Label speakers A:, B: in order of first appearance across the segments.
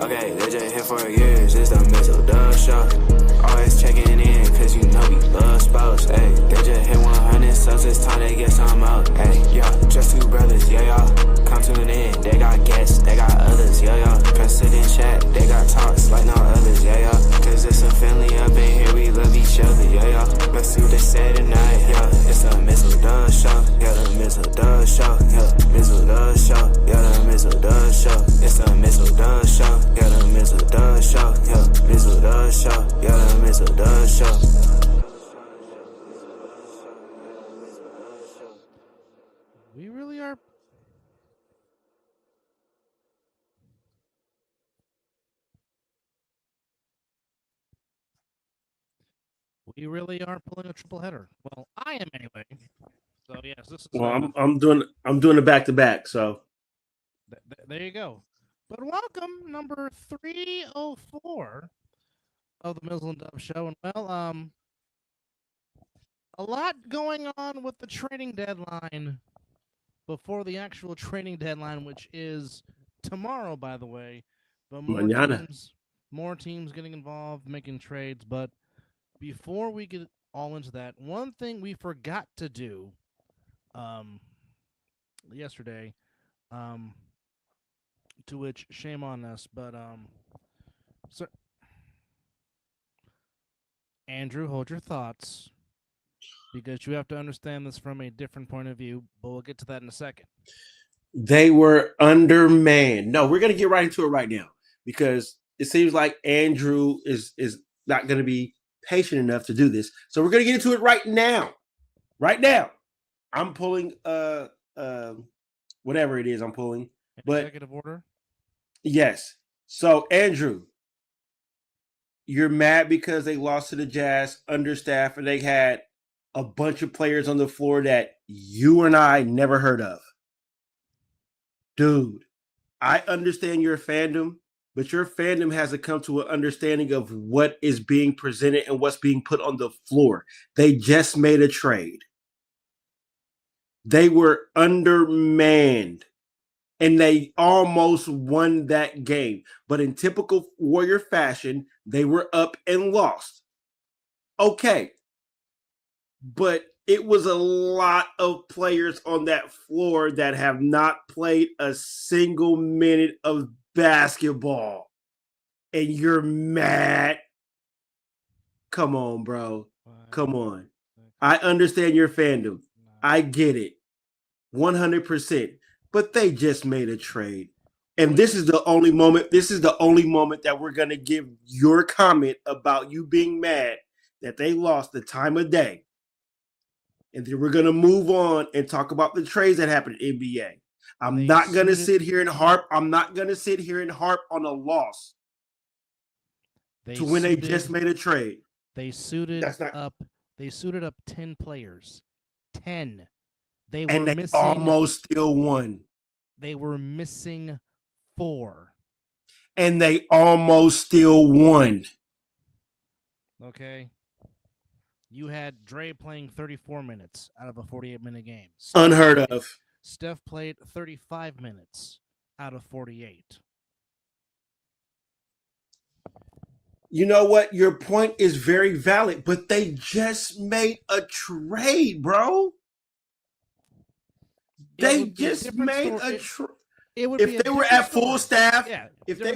A: Okay, they just here for years, it's the Mizzle DUBS show. Always checking in, cause you know we love sports. Hey, they just hit 100 subs, it's time they get some out. Hey, yeah, just two brothers, yeah, y'all. Come tune in, they got guests, they got others, yeah, y'all. Press sit and chat, they got talks like no others, yeah, y'all. Cause it's a family up in here, we love each other, yeah, y'all. Let's see what they say tonight, yeah. It's the Mizzle DUBS show, yeah, the Mizzle DUBS show, yeah. Mizzle DUBS show, yeah, the Mizzle DUBS show. It's the Mizzle DUBS show. Yeah, the Mizzle DUBS show. Yeah, Mizzle DUBS show. Yeah, the Mizzle DUBS show.
B: We really are. We really are pulling a triple header. Well, I am anyway. So yes, this is.
C: Well, I'm doing a back to back. So
B: there you go. But welcome, number 304 of the Mizzle and DUBS show. And well, a lot going on with the trading deadline before the actual trading deadline, which is tomorrow, by the way. But more teams getting involved, making trades. But before we get all into that, one thing we forgot to do yesterday, to which shame on us, but so Andrew, hold your thoughts, because you have to understand this from a different point of view, but we'll get to that in a second.
C: They were undermanned. No, we're gonna get right into it right now, because it seems like Andrew is not gonna be patient enough to do this. So we're gonna get into it right now. Right now. I'm pulling whatever it is I'm pulling. But
B: executive order?
C: Yes. So, Andrew, you're mad because they lost to the Jazz understaffed, and they had a bunch of players on the floor that you and I never heard of. Dude, I understand your fandom, but your fandom has to come to an understanding of what is being presented and what's being put on the floor. They just made a trade. They were undermanned. And they almost won that game. But in typical Warrior fashion, they were up and lost. Okay. But it was a lot of players on that floor that have not played a single minute of basketball. And you're mad? Come on, bro. Come on. I understand your fandom. I get it. 100%. But they just made a trade. And this is the only moment that we're going to give your comment about you being mad that they lost the time of day. And then we're going to move on and talk about the trades that happened in NBA. I'm not going to sit here and harp on a loss to when they just made a trade.
B: They suited up 10 players. 10. They
C: almost still won.
B: They were missing 4.
C: And they almost still won.
B: Okay. You had Dre playing 34 minutes out of a 48-minute game.
C: Unheard of.
B: Steph played 35 minutes out of 48.
C: You know what? Your point is very valid, but they just made a trade, bro. They just made a trade. If they were at full staff, and they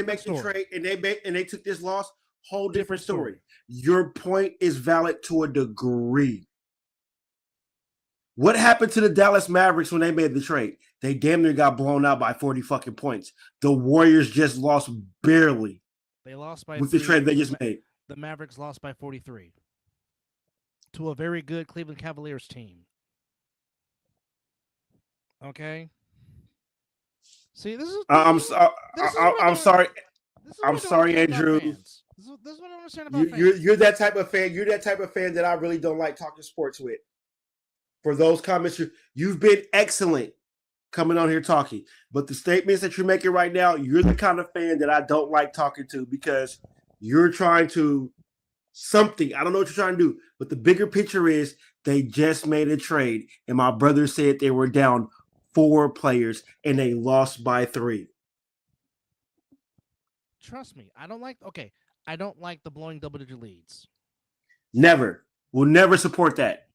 C: make the trade and they took this loss, whole different story. Your point is valid to a degree. What happened to the Dallas Mavericks when they made the trade? They damn near got blown out by 40 fucking points. The Warriors just lost barely.
B: They lost by
C: with the trade they just made.
B: The Mavericks lost by 43 to a very good Cleveland Cavaliers team. Okay. See, this is. I'm sorry.
C: I'm sorry, Andrew.
B: This is what I understand about
C: fans. You're that type of fan. You're that type of fan that I really don't like talking sports with. For those comments, you've been excellent coming on here talking, but the statements that you're making right now, you're the kind of fan that I don't like talking to, because you're trying to something. I don't know what you're trying to do, but the bigger picture is they just made a trade, and my brother said they were down 4 players and they lost by 3.
B: trust me, I don't like. Okay, I don't like the blowing double-digit leads.
C: Never. We'll never support that.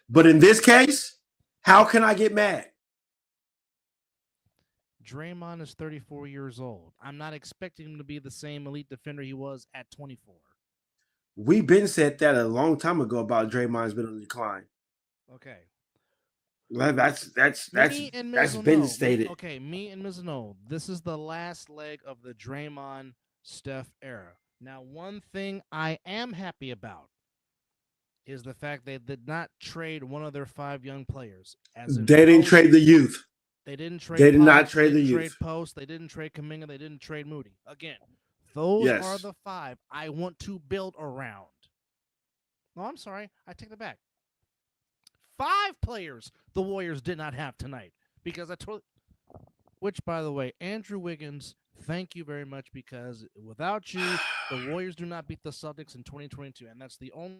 C: But in this case, how can I get mad?
B: Draymond is 34 years old. I'm not expecting him to be the same elite defender he was at 24.
C: We've been said that a long time ago about Draymond's been on decline.
B: Okay.
C: That's
B: Me and Mizzle
C: been
B: know.
C: stated.
B: Me and Mizzle know. This is the last leg of the Draymond Steph era. Now, one thing I am happy about is the fact they did not trade one of their 5 young players.
C: They didn't trade the youth.
B: They didn't trade.
C: They did
B: Pop,
C: not trade
B: they
C: the
B: didn't
C: youth.
B: Trade Post. They didn't trade Kuminga. They didn't trade Moody. Again, those
C: Yes.
B: are the 5 I want to build around. No, I'm sorry. I take that back. 5 players the Warriors did not have tonight because I told. Which, by the way, Andrew Wiggins, thank you very much because without you, the Warriors do not beat the Celtics in 2022, and that's the only.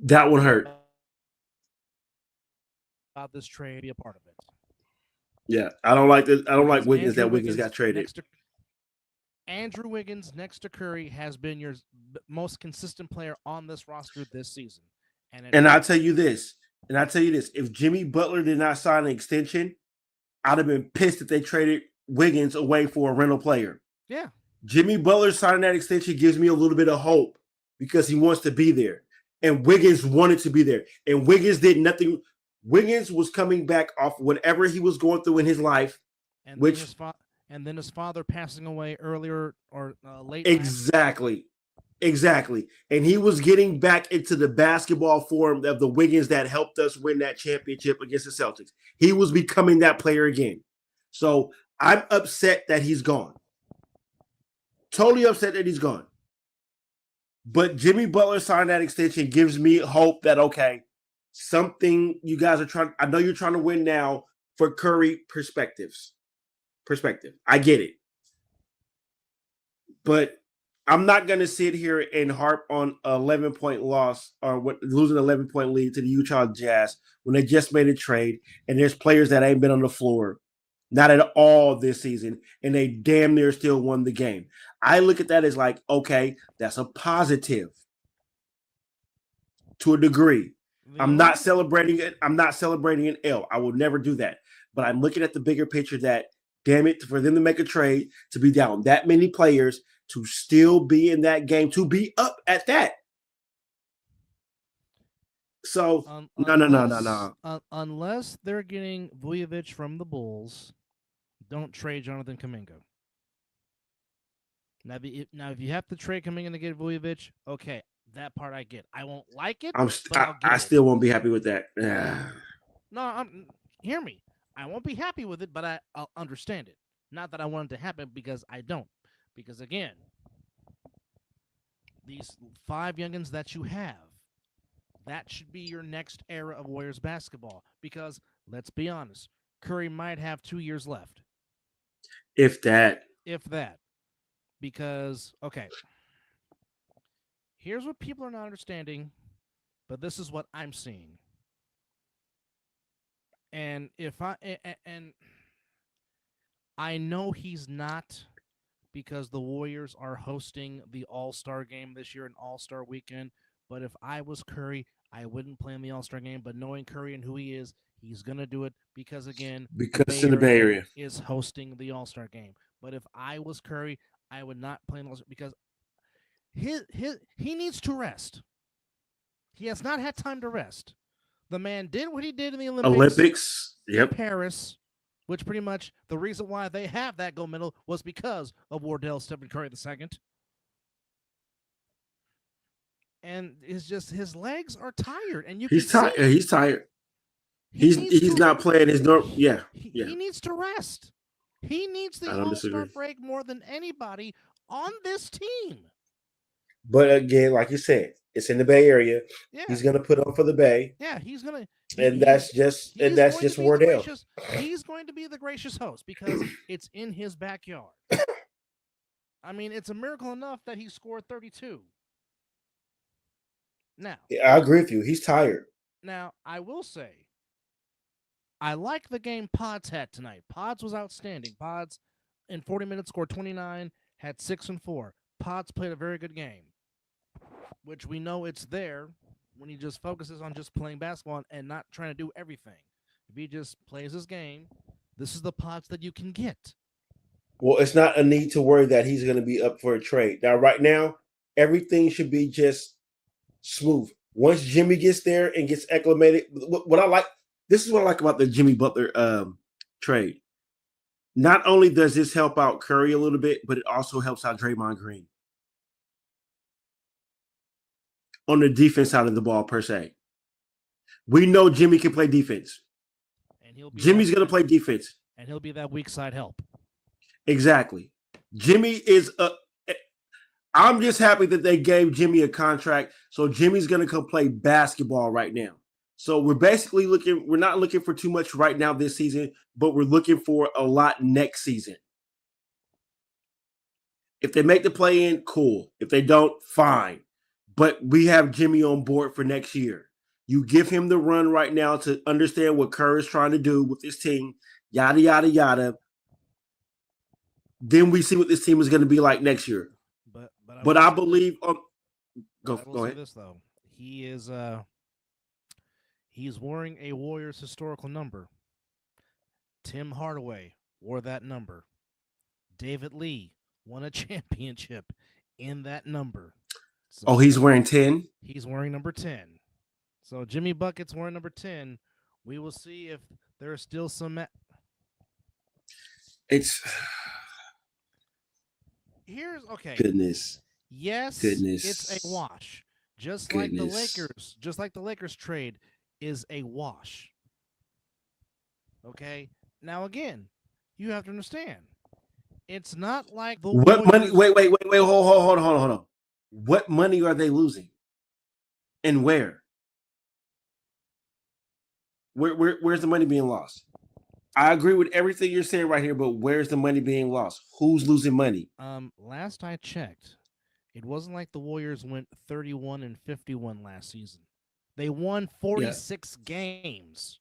C: That one hurt.
B: About this trade, be a part of it.
C: Yeah, I don't like this. I don't like Wiggins.
B: Andrew
C: That Wiggins got traded.
B: Andrew Wiggins next to Curry has been your most consistent player on this roster this season. And
C: I'll tell you this. If Jimmy Butler did not sign an extension, I'd have been pissed if they traded Wiggins away for a rental player.
B: Yeah.
C: Jimmy Butler signing that extension gives me a little bit of hope because he wants to be there. And Wiggins wanted to be there. And Wiggins did nothing. Wiggins was coming back off whatever he was going through in his life.
B: And
C: which
B: then his father passing away earlier or late.
C: Exactly. And he was getting back into the basketball form of the Wiggins that helped us win that championship against the Celtics. He was becoming that player again. So I'm upset that he's gone. Totally upset that he's gone. But Jimmy Butler signing that extension gives me hope that, okay, something you guys are trying. I know you're trying to win now for Curry perspective. I get it. But I'm not going to sit here and harp on an 11-point loss or losing an 11-point lead to the Utah Jazz when they just made a trade and there's players that ain't been on the floor, not at all this season, and they damn near still won the game. I look at that as like, okay, that's a positive to a degree. I'm not celebrating it. I'm not celebrating an L. I will never do that. But I'm looking at the bigger picture that, damn it, for them to make a trade, to be down that many players, to still be in that game, to be up at that. So, no.
B: Unless they're getting Vujovic from the Bulls, don't trade Jonathan Kuminga. Now, if you have to trade Kuminga to get Vujovic, okay, that part I get. I won't like it.
C: I still won't be happy with that.
B: No, hear me. I won't be happy with it, but I'll understand it. Not that I want it to happen because I don't. Because again, these 5 youngins that you have, that should be your next era of Warriors basketball. Because let's be honest, Curry might have 2 years left.
C: If that.
B: Because, okay, here's what people are not understanding, but this is what I'm seeing. And I know he's not, because the Warriors are hosting the All-Star game this year, an All-Star weekend. But if I was Curry, I wouldn't play in the All-Star game. But knowing Curry and who he is, he's going to do it because, again,
C: because in the Bay Area
B: is hosting the All-Star game. But if I was Curry, I would not play in the All-Star because he needs to rest. He has not had time to rest. The man did what he did in the Olympics.
C: Yep.
B: Paris, which pretty much the reason why they have that gold medal was because of Wardell Stephen Curry II. And it's just his legs are tired, and
C: he's tired. He's tired. He's not playing his normal. Yeah.
B: He needs to rest. He needs the All-Star break more than anybody on this team.
C: But again, like you said, it's in the Bay Area. Yeah. He's going to put on for the Bay.
B: Yeah, he's going to.
C: And that's just Wardell.
B: He's going to be the gracious host because it's in his backyard. I mean, it's a miracle enough that he scored 32. Now,
C: I agree with you. He's tired.
B: Now, I will say, I like the game Pods had tonight. Pods was outstanding. Pods, in 40 minutes scored 29, had 6 and 4. Potts played a very good game, which we know it's there when he just focuses on just playing basketball and not trying to do everything. If he just plays his game, this is the Potts that you can get.
C: Well, it's not a need to worry that he's going to be up for a trade. Now, right now, everything should be just smooth. Once Jimmy gets there and gets acclimated, what I like, this is what I like about the Jimmy Butler trade. Not only does this help out Curry a little bit, but it also helps out Draymond Green on the defense side of the ball, per se. We know Jimmy can play defense.
B: And
C: Jimmy's going to play defense.
B: And he'll be that weak side help.
C: Exactly. Jimmy is I'm just happy that they gave Jimmy a contract. So Jimmy's going to come play basketball right now. So we're basically we're not looking for too much right now this season, but we're looking for a lot next season. If they make the play in, cool. If they don't, fine. But we have Jimmy on board for next year. You give him the run right now to understand what Kerr is trying to do with this team, yada, yada, yada. Then we see what this team is going to be like next year. But I believe go ahead.
B: This though, he's wearing a Warriors historical number. Tim Hardaway wore that number. David Lee won a championship in that number.
C: So he's wearing 10?
B: He's wearing number 10. So Jimmy Bucket's wearing number 10. We will see if there's still some. Here's okay.
C: Goodness.
B: Yes,
C: Goodness.
B: It's a wash. Just
C: Goodness.
B: like the Lakers trade is a wash. Okay? Now again, you have to understand. It's not like the
C: What money? Wait, hold on. What money are they losing? And where? Where's the money being lost? I agree with everything you're saying right here, but where's the money being lost? Who's losing money?
B: Last I checked, it wasn't like the Warriors went 31-51 last season. They won 46 games.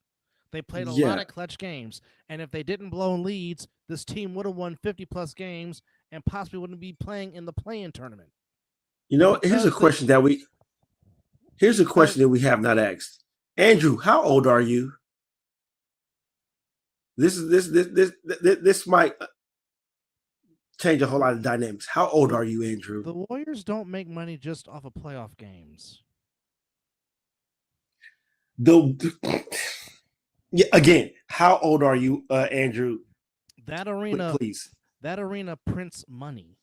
B: They played a lot of clutch games, and if they didn't blow leads, this team would have won 50-plus games and possibly wouldn't be playing in the play-in tournament.
C: You know, here's a question that we have not asked. Andrew, how old are you? This might change a whole lot of dynamics. How old are you, Andrew?
B: The Warriors don't make money just off of playoff games.
C: Again, how old are you, Andrew?
B: That arena,
C: please.
B: That arena prints money.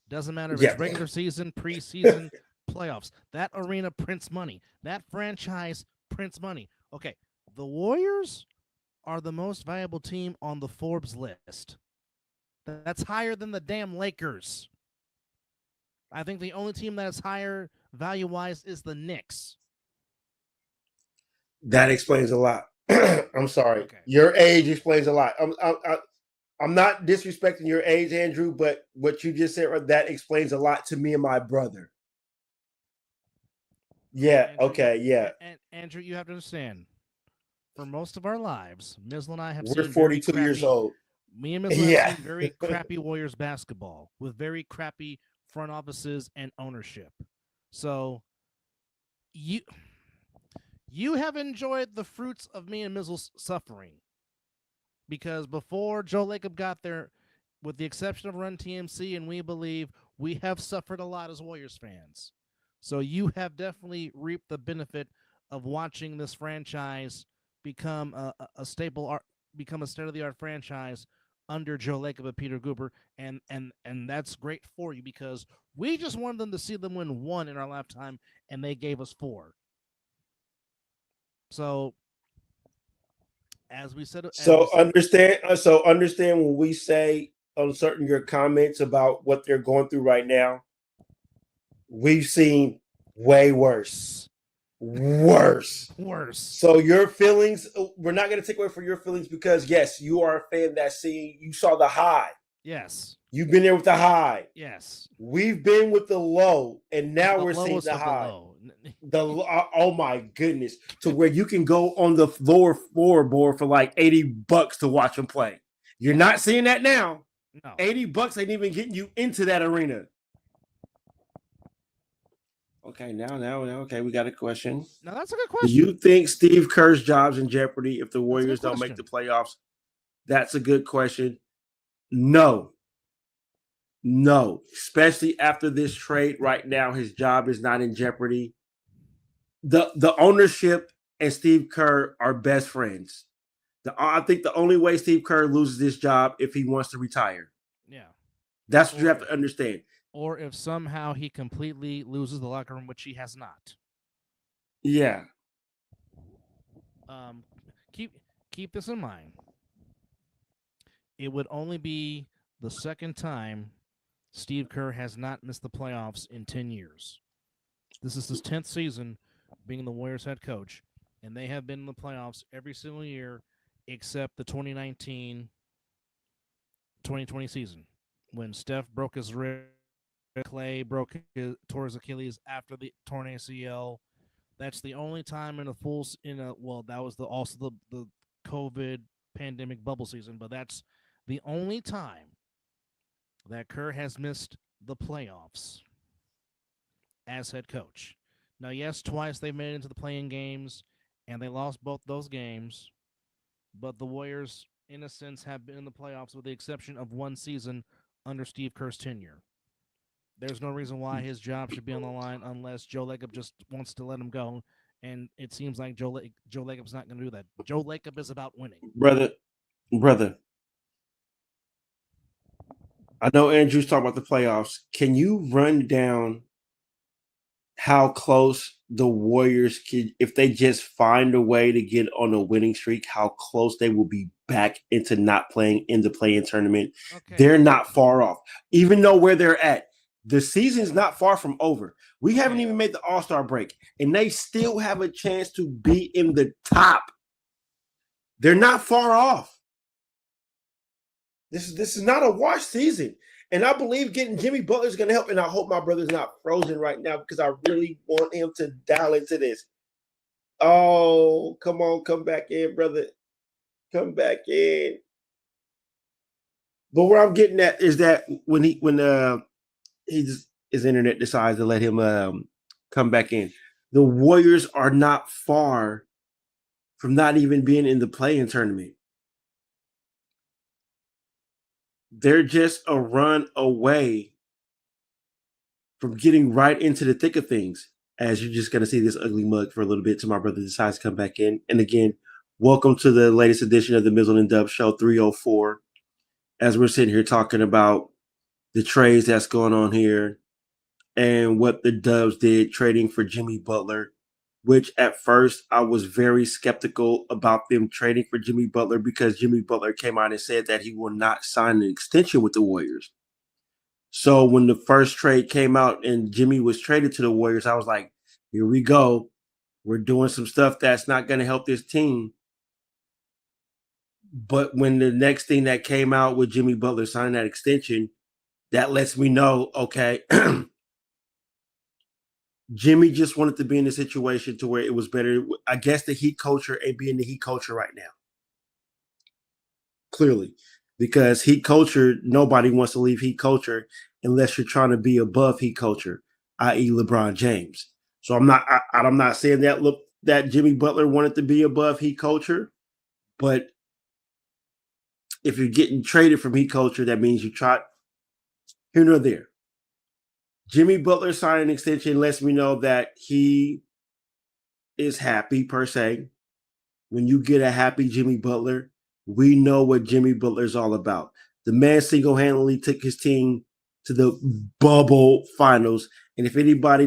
B: Doesn't matter if it's regular season, preseason, playoffs. That arena prints money. That franchise prints money. Okay, the Warriors are the most valuable team on the Forbes list. That's higher than the damn Lakers. I think the only team that is higher value-wise is the Knicks.
C: That explains a lot. I'm sorry. Okay. Your age explains a lot. I'm not disrespecting your age, Andrew, but what you just said, that explains a lot to me and my brother. Yeah, Andrew, okay, yeah.
B: And Andrew, you have to understand, for most of our lives, Mizzle and I have
C: seen 42 years old.
B: Me and Mizzle have seen very crappy Warriors basketball with very crappy front offices and ownership. So you have enjoyed the fruits of me and Mizzle's suffering. Because before Joe Lacob got there, with the exception of Run TMC, and we believe we have suffered a lot as Warriors fans. So you have definitely reaped the benefit of watching this franchise become a staple, become a state-of-the-art franchise under Joe Lacob and Peter Guber, and that's great for you because we just wanted them to see them win 1 in our lifetime, and they gave us 4. So. As we said,
C: understand when we say on certain your comments about what they're going through right now, we've seen way worse. So your feelings, we're not going to take away from your feelings because yes, you are a fan you saw the high.
B: Yes.
C: You've been there with the high.
B: Yes.
C: We've been with the low, and now we're seeing the high. Oh my goodness! To where you can go on the floorboard for like $80 to watch them play. You're not seeing that now.
B: No.
C: $80 ain't even getting you into that arena. Okay, now, okay, we got a question.
B: Now that's a good
C: Do
B: question.
C: you think Steve Kerr's job's in jeopardy if the Warriors don't make
B: question.
C: the playoffs? That's a good question. No. No, especially after this trade right now, his job is not in jeopardy. The ownership and Steve Kerr are best friends. I think the only way Steve Kerr loses this job if he wants to retire.
B: Yeah.
C: That's what you have to understand.
B: Or if somehow he completely loses the locker room, which he has not.
C: Yeah.
B: Keep this in mind. It would only be the second time Steve Kerr has not missed the playoffs in 10 years. This is his 10th season being the Warriors head coach, and they have been in the playoffs every single year except the 2019-2020 season when Steph broke his wrist, Clay tore his Achilles after the torn ACL. That's the only time that was also the COVID pandemic bubble season, but that's the only time that Kerr has missed the playoffs as head coach. Now, yes, twice they made it into the play-in games, and they lost both those games, but the Warriors, in a sense, have been in the playoffs with the exception of one season under Steve Kerr's tenure. There's no reason why his job should be on the line unless Joe Lacob just wants to let him go, and it seems like Joe Lacob's not going to do that. Joe Lacob is about winning.
C: Brother. I know Andrew's talking about the playoffs. Can you run down how close the Warriors could, if they just find a way to get on a winning streak, how close they will be back into not playing in the play-in tournament? Okay. They're not far off. Even though where they're at, the season's not far from over. We haven't even made the All-Star break, and they still have a chance to be in the top. They're not far off. This is not a wash season. And I believe getting Jimmy Butler is going to help. And I hope my brother's not frozen right now because I really want him to dial into this. Oh, come on. Come back in, brother. Come back in. But where I'm getting at is that when his internet decides to let him come back in, the Warriors are not far from not even being in the play-in tournament. They're just a run away from getting right into the thick of things. As you're just going to see this ugly mug for a little bit till my brother decides to come back in. And again, welcome to the latest edition of the Mizzle and DUBS Show 304. As we're sitting here talking about the trades that's going on here and what the Dubs did trading for Jimmy Butler, which at first I was very skeptical about them trading for Jimmy Butler because Jimmy Butler came out and said that he will not sign an extension with the Warriors. So when the first trade came out and Jimmy was traded to the Warriors, I was like, here we go. We're doing some stuff that's not going to help this team. But when the next thing that came out with Jimmy Butler signing that extension, that lets me know, okay, Jimmy just wanted to be in a situation to where it was better. I guess the Heat culture ain't being the Heat culture right now. Clearly. Because Heat culture, nobody wants to leave Heat culture unless you're trying to be above Heat culture, i.e. LeBron James. So I'm not saying that Jimmy Butler wanted to be above Heat culture, but if you're getting traded from Heat culture, that means you try here nor there. Jimmy Butler signing an extension lets me know that he is happy, per se. When you get a happy Jimmy Butler, we know what Jimmy Butler is all about. The man single-handedly took his team to the bubble finals. And if anybody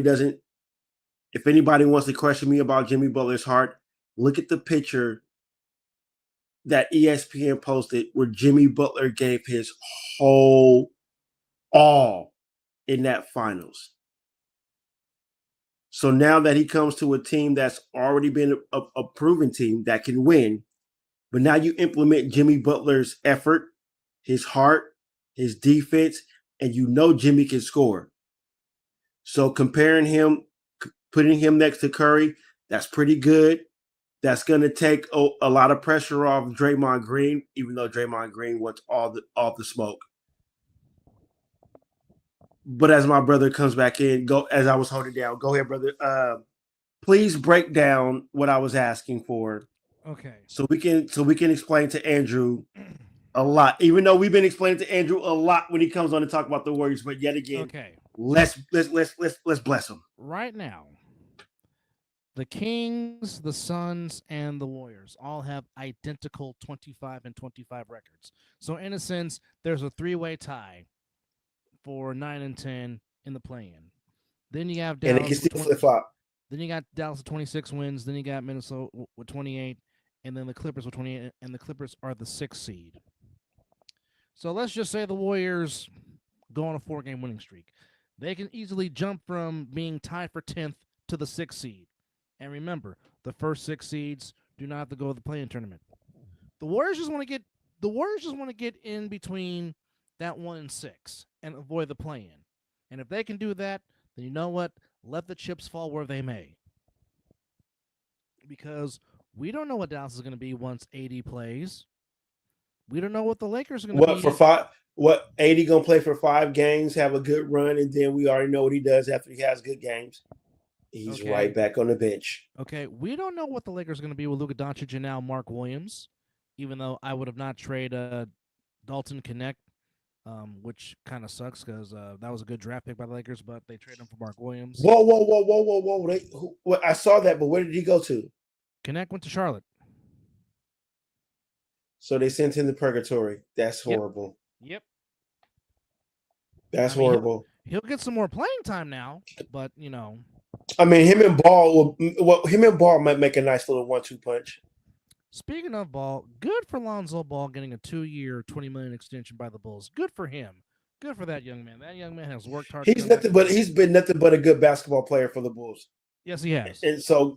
C: wants to question me about Jimmy Butler's heart, look at the picture that ESPN posted where Jimmy Butler gave his whole all in that finals. So now that he comes to a team that's already been a proven team that can win, but now you implement Jimmy Butler's effort, his heart, his defense, and you know Jimmy can score. So comparing him, putting him next to Curry, that's pretty good. That's going to take a lot of pressure off Draymond Green, even though Draymond Green wants all the smoke. But as my brother comes back in, go as I was holding down. Go ahead, brother. Please break down what I was asking for,
B: Okay.
C: so we can explain to Andrew a lot. Even though we've been explaining to Andrew a lot when he comes on to talk about the Warriors, but yet again,
B: Okay.
C: let's bless him.
B: Right now, the Kings, the Suns, and the Warriors all have identical 25 and 25 records. So in a sense, there's a three-way tie for 9 and 10 in the play-in. Then you have
C: And it can
B: Dallas with
C: still
B: 20,
C: flip flop.
B: then you got Dallas with 26 wins, then you got Minnesota with 28, and then the Clippers with 28, and the Clippers are the 6th seed. So let's just say the Warriors go on a 4-game winning streak. They can easily jump from being tied for 10th to the 6th seed. And remember, the first 6 seeds do not have to go to the play-in tournament. The Warriors just want to get in between that 1 and 6 and avoid the play-in. And if they can do that, then you know what? Let the chips fall where they may. Because we don't know what Dallas is going to be once AD plays. We don't know what the Lakers are going to be.
C: What for 5? What AD gonna play for 5 games, have a good run, and then we already know what he does after he has good games. He's right back on the bench.
B: Okay, we don't know what the Lakers are going to be with Luka Doncic and now Mark Williams, even though I would have not traded Dalton Connect, which kind of sucks because that was a good draft pick by the Lakers, but they traded him for Mark Williams.
C: Whoa. I saw that, but where did he go to?
B: Connect went to Charlotte.
C: So they sent him to purgatory. That's horrible.
B: Yep.
C: That's horrible.
B: He'll get some more playing time now, but, you know.
C: I mean, him and Ball might make a nice little 1-2 punch.
B: Speaking of Ball, good for Lonzo Ball getting a 2-year, $20 million extension by the Bulls. Good for him. Good for that young man. That young man has worked hard.
C: He's been nothing but a good basketball player for the Bulls.
B: Yes, he has.
C: And so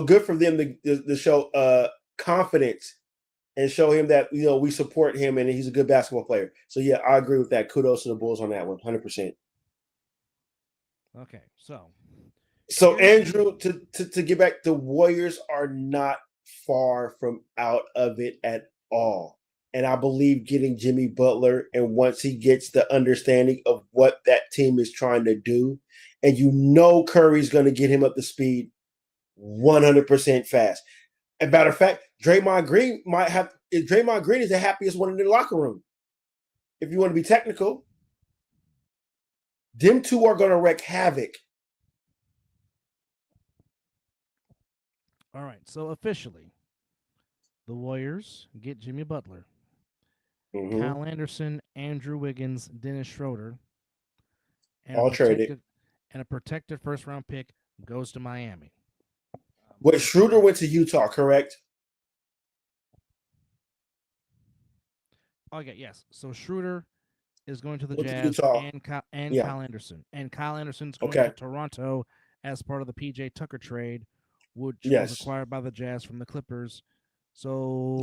C: good for them to show confidence and show him that, you know, we support him and he's a good basketball player. So yeah, I agree with that. Kudos to the Bulls on that one, 100%.
B: Okay,
C: so Andrew, to get back, the Warriors are not far from out of it at all. And I believe getting Jimmy Butler, and once he gets the understanding of what that team is trying to do, and you know Curry's going to get him up to speed 100% fast. As a matter of fact, Draymond Green is the happiest one in the locker room. If you want to be technical, them two are going to wreak havoc.
B: all right, so officially, the Warriors get Jimmy Butler, Kyle Anderson, Andrew Wiggins, Dennis Schroeder, and
C: all traded.
B: And a protected first-round pick goes to Miami.
C: What, Schroeder went to Utah, correct?
B: Okay, yes. So Schroeder is going to the
C: Went
B: Jazz
C: to Utah.
B: and Kyle Anderson. And Kyle Anderson's going to Toronto as part of the PJ Tucker trade, which was acquired by the Jazz from the Clippers. So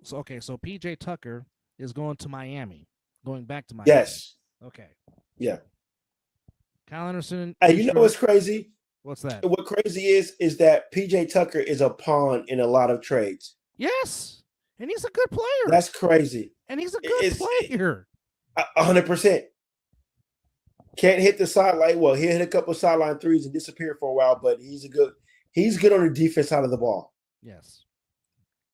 B: so PJ Tucker is going to Miami, going back to Miami.
C: Yes.
B: Okay.
C: Yeah.
B: Kyle Anderson.
C: Hey, you know what's crazy?
B: What's that?
C: What crazy is that PJ Tucker is a pawn in a lot of trades.
B: Yes. And he's a good player.
C: That's crazy.
B: And he's a good player.
C: 100%. Can't hit the sideline. Well, he'll hit a couple of sideline threes and disappear for a while, but he's good on the defense side of the ball.
B: Yes.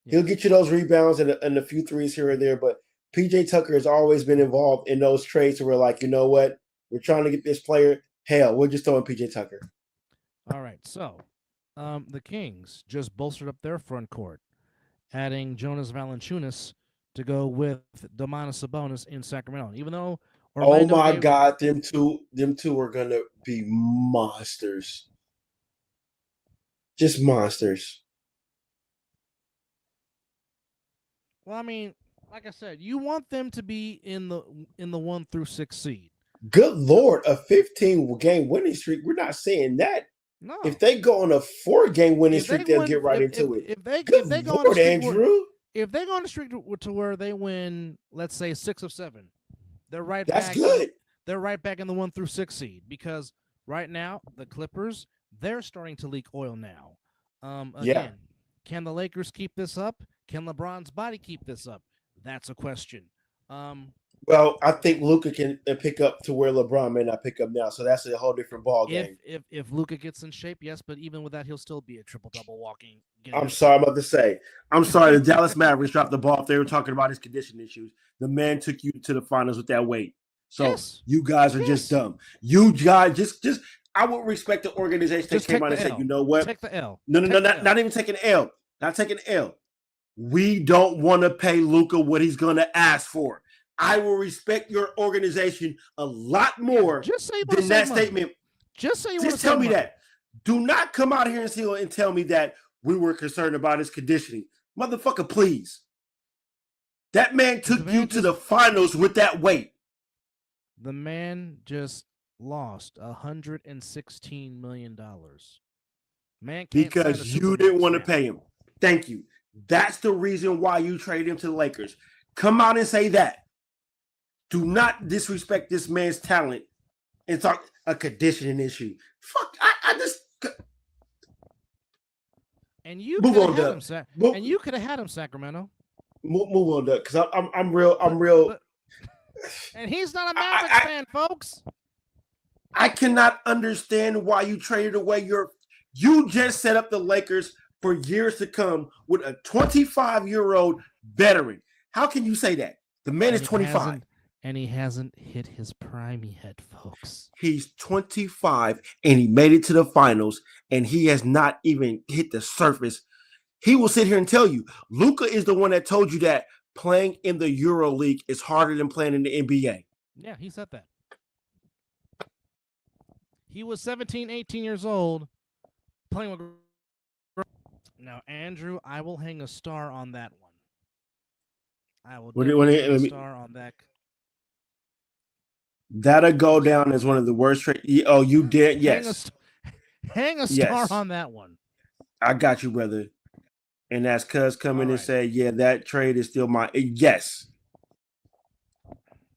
C: He'll get you those rebounds and a few threes here and there, but PJ Tucker has always been involved in those trades where we're like, you know what? We're trying to get this player. Hell, we're just throwing PJ Tucker.
B: All right, so the Kings just bolstered up their front court, adding Jonas Valanciunas to go with Domantas Sabonis in Sacramento. Even though
C: God, them two are gonna be monsters. Just monsters.
B: Well, I mean, like I said, you want them to be in the 1 through 6 seed.
C: Good Lord, a 15-game winning streak. We're not saying that.
B: No.
C: If they go on a 4-game winning streak, they'll get right into it.
B: If they go on a streak,
C: Andrew.
B: If they go on a streak to where they win, let's say 6 of 7, they're right
C: That's
B: back.
C: good.
B: They're right back in the 1 through 6 seed because right now the Clippers, they're starting to leak oil now. Again, can the Lakers keep this up? Can LeBron's body keep this up? That's a question.
C: Well, I think Luka can pick up to where LeBron may not pick up now, so that's a whole different ball
B: If
C: game.
B: if Luca gets in shape, yes, but even with that, he'll still be a triple double walking.
C: I'm sorry, I'm about to say. I'm sorry, the Dallas Mavericks dropped the ball. If they were talking about his condition issues, the man took you to the finals with that weight. So
B: Yes.
C: you guys are just dumb. You guys just I would respect the organization that came out and said, you know what?
B: Take the L.
C: No, not even taking L. Not taking L. We don't want to pay Luka what he's going to ask for. I will respect your organization a lot more than that statement.
B: Just say you
C: just tell me that. Do not come out here and tell me that we were concerned about his conditioning. Motherfucker, please. That man took you to the finals with that weight.
B: The man just lost $116 million. Man can't
C: because you didn't want to pay him. Thank you. That's the reason why you traded him to the Lakers. Come out and say that. Do not disrespect this man's talent and talk a conditioning issue. Fuck, I just.
B: And you could have had him, and you could have had him, Sacramento.
C: Move on, Doug, because I'm real.
B: And he's not a Mavericks fan, folks.
C: I cannot understand why you traded away you just set up the Lakers for years to come with a 25-year-old veteran. How can you say that? The man is 25.
B: And he hasn't hit his prime yet, folks.
C: He's 25 and he made it to the finals and he has not even hit the surface. He will sit here and tell you, Luka is the one that told you that playing in the Euro League is harder than playing in the NBA.
B: Yeah, he said that. He was 17, 18 years old playing with. Now, Andrew, I will hang a star on that one. I will hang a star on that.
C: That'll go down as one of the worst trades. Oh, you did? Yes.
B: Hang a star on that one.
C: I got you, brother. And that's Cuz coming and say, yeah, that trade is still mine. Yes.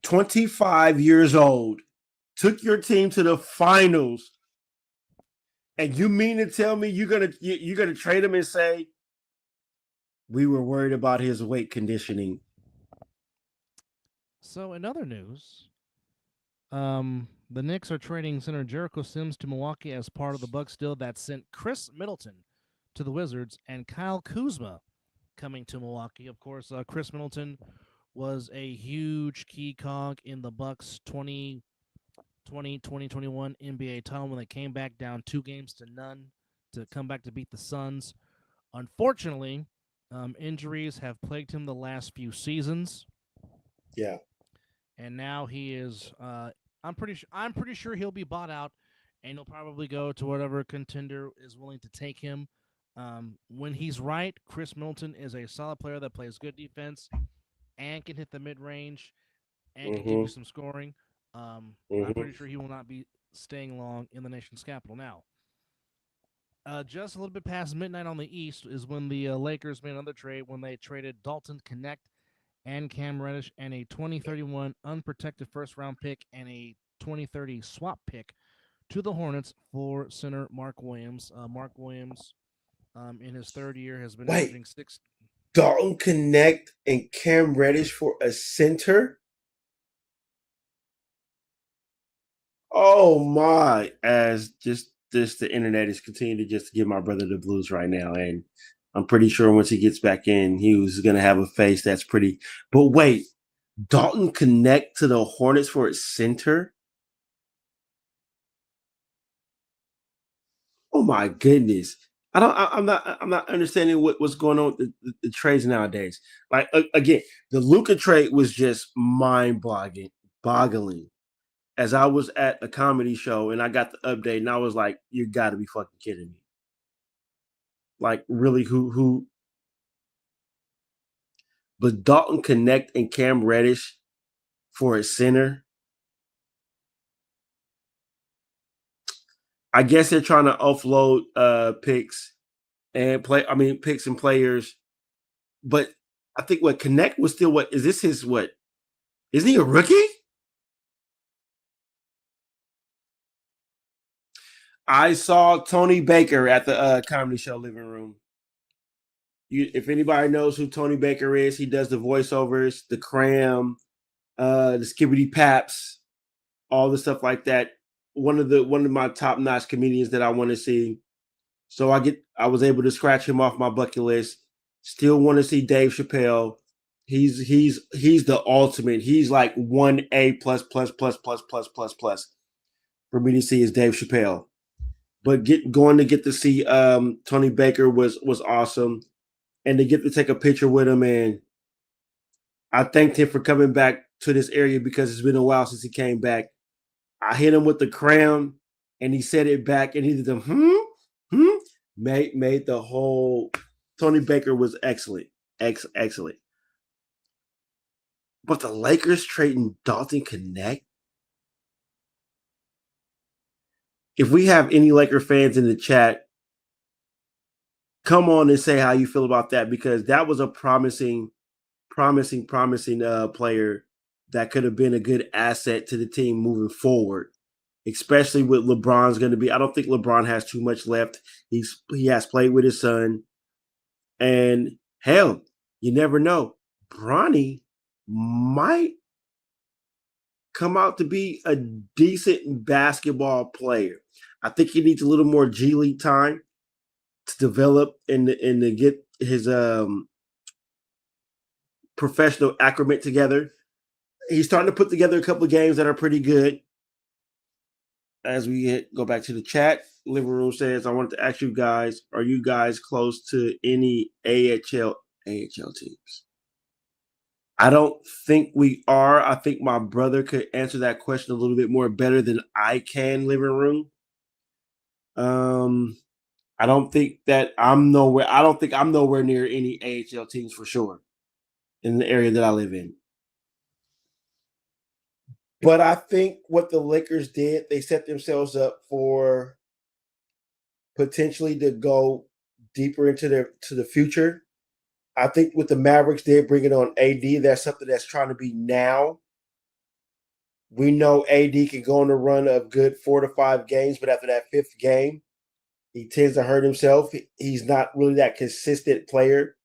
C: 25 years old. Took your team to the finals. And you mean to tell me you're gonna trade him and say we were worried about his weight conditioning?
B: So in other news, the Knicks are trading center Jericho Sims to Milwaukee as part of the Bucks deal that sent Chris Middleton to the Wizards and Kyle Kuzma coming to Milwaukee. Of course, Chris Middleton was a huge key cog in the Bucks 2020-2021 NBA title when they came back down 2-0 to come back to beat the Suns. Unfortunately, injuries have plagued him the last few seasons.
C: Yeah.
B: And now he is I'm pretty sure he'll be bought out and he'll probably go to whatever contender is willing to take him. When he's right, Chris Middleton is a solid player that plays good defense and can hit the mid-range and can give you some scoring. I'm pretty sure he will not be staying long in the nation's capital. Now, just a little bit past midnight on the East is when the Lakers made another trade when they traded Dalton Connect and Cam Reddish and a 2031 unprotected first-round pick and a 2030 swap pick to the Hornets for center Mark Williams. Mark Williams, in his third year, has been averaging 6.
C: Dalton Connect and Cam Reddish for a center? Oh my! As just the internet is continuing to just give my brother the blues right now, and I'm pretty sure once he gets back in, he was going to have a face that's pretty. But wait, Dalton Connect to the Hornets for its center? Oh my goodness! I'm not understanding what's going on with the trades nowadays. Like again, the Luka trade was just boggling. As I was at a comedy show and I got the update and I was like, you got to be fucking kidding me. Like, really, who? But Dalton Connect and Cam Reddish for a center? I guess they're trying to offload picks and picks and players. But I think Connect was still is this his what? Isn't he a rookie? I saw Tony Baker at the comedy show living room. If anybody knows who Tony Baker is, he does the voiceovers, the Cram, the Skibbity Paps, all the stuff like that. One of my top notch comedians that I want to see. So I was able to scratch him off my bucket list. Still want to see Dave Chappelle. He's the ultimate. He's like 1A plus for me to see is Dave Chappelle. But going to get to see Tony Baker was awesome, and to get to take a picture with him, and I thanked him for coming back to this area because it's been a while since he came back. I hit him with the crown, and he said it back, and he did the made the whole. Tony Baker was excellent, excellent. But the Lakers trading Dalton Connect. If we have any Laker fans in the chat, come on and say how you feel about that, because that was a promising player that could have been a good asset to the team moving forward, especially with LeBron's going to be. I don't think LeBron has too much left. He has played with his son, and hell, you never know. Bronny might come out to be a decent basketball player. I think he needs a little more G League time to develop and to get his professional acclimate together. He's starting to put together a couple of games that are pretty good. As we go back to the chat, Living Room says, I wanted to ask you guys, are you guys close to any AHL teams? I don't think we are. I think my brother could answer that question a little bit more better than I can, Living Room. I don't think I'm nowhere near any AHL teams for sure in the area that I live in. But I think what the Lakers did, they set themselves up for potentially to go deeper into the future. I think with the Mavericks, they're bringing on AD. That's something that's trying to be now. We know AD can go on a run of good 4 to 5 games, but after that 5th game, he tends to hurt himself. He's not really that consistent player.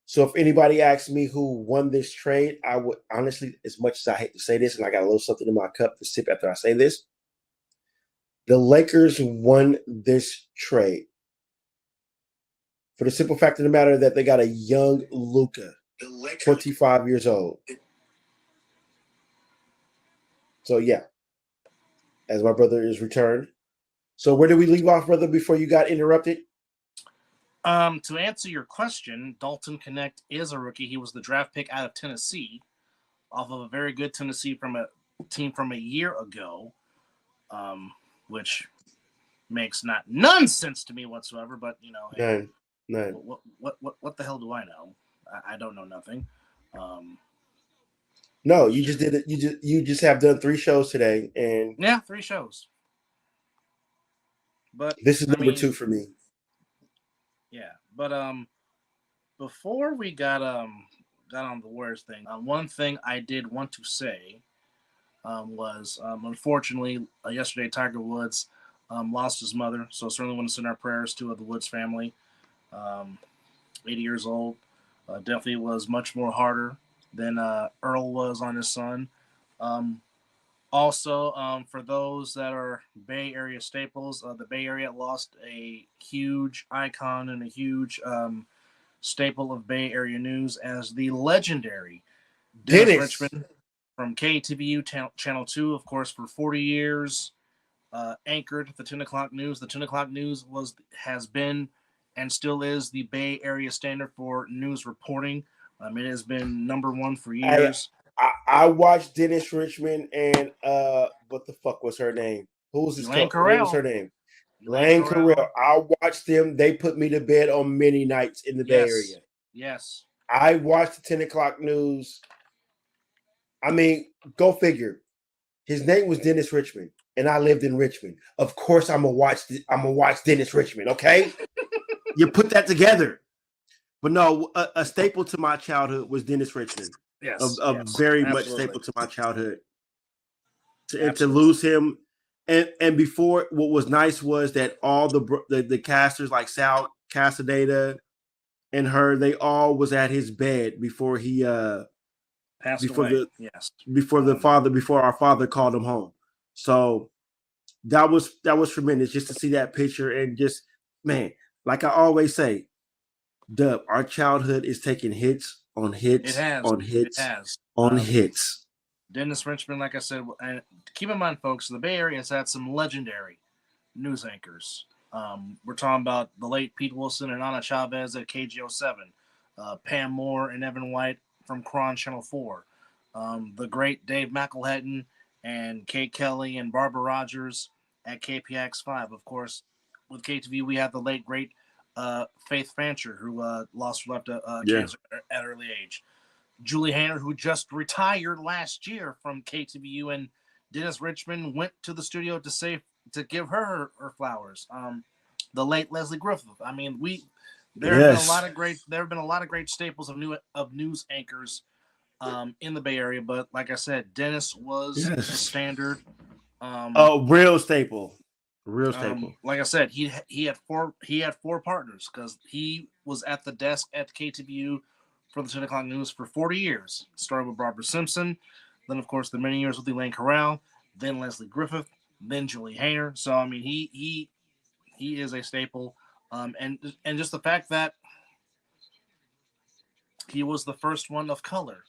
C: So if anybody asks me who won this trade, I would honestly, as much as I hate to say this, and I got a little something in my cup to sip after I say this, the Lakers won this trade for the simple fact of the matter that they got a young Luka, 25 years old. So yeah, as my brother is returned. So where did we leave off, brother, before you got interrupted?
B: To answer your question, Dalton Connect is a rookie. He was the draft pick out of Tennessee, off of a very good Tennessee from a team from a year ago, which makes none sense to me whatsoever. But you know, hey,
C: none.
B: What the hell do I know? I don't know nothing.
C: No, you just did it. You just have done 3 shows today, and
B: 3 shows. But
C: this is number 2 for me.
B: Yeah, but before we got on the Warriors thing, one thing I did want to say was unfortunately yesterday Tiger Woods lost his mother, so certainly want to send our prayers to the Woods family. 80 years old, definitely was much more harder than Earl was on his son. Also, for those that are Bay Area staples, the Bay Area lost a huge icon and a huge staple of Bay Area news as the legendary Dennis Richmond from KTVU Channel 2, of course, for 40 years, anchored the 10 o'clock news. The 10 o'clock news has been and still is the Bay Area standard for news reporting. It has been number 1 for years.
C: I watched Dennis Richmond and what the fuck was her name? Who was his What was her name? Elaine Carell. I watched them. They put me to bed on many nights in the Bay Area.
B: Yes.
C: I watched the 10 o'clock news. I mean, go figure. His name was Dennis Richmond, and I lived in Richmond. Of course, I'm gonna watch Dennis Richmond. Okay, you put that together. But no, a staple to my childhood was Dennis Richmond.
B: Yes,
C: very much staple to my childhood. To lose him, and before, what was nice was that all the casters like Sal Casadeta and her, they all was at his bed before he
D: Passed
C: before
D: away. Yes.
C: before our father called him home. So that was tremendous just to see that picture and just, man, like I always say, Dub, our childhood is taking hits on hits
D: It has.
C: on hits
D: It has.
C: on hits.
D: Dennis Richmond, like I said, and keep in mind, folks, the Bay Area has had some legendary news anchors. We're talking about the late Pete Wilson and Ana Chavez at KGO7, Pam Moore and Evan White from Cron Channel 4, the great Dave McElhatton and Kate Kelly and Barbara Rogers at KPX5. Of course, with KTV, we have the late, great Faith Fancher, who lost her left cancer at an early age. Julie Hayner, who just retired last year from KTVU, and Dennis Richmond went to the studio to give her flowers. The late Leslie Griffith. I mean, there have been a lot of great staples of news anchors in the Bay Area, but like I said, Dennis was the standard.
C: Real staple. Real staple.
D: Like I said, he had four partners because he was at the desk at KTVU for the 10 o'clock news for 40 years. Started with Barbara Simpson, then of course the many years with Elaine Corral, then Leslie Griffith, then Julie Hayner. So I mean, he is a staple, and just the fact that he was the first one of color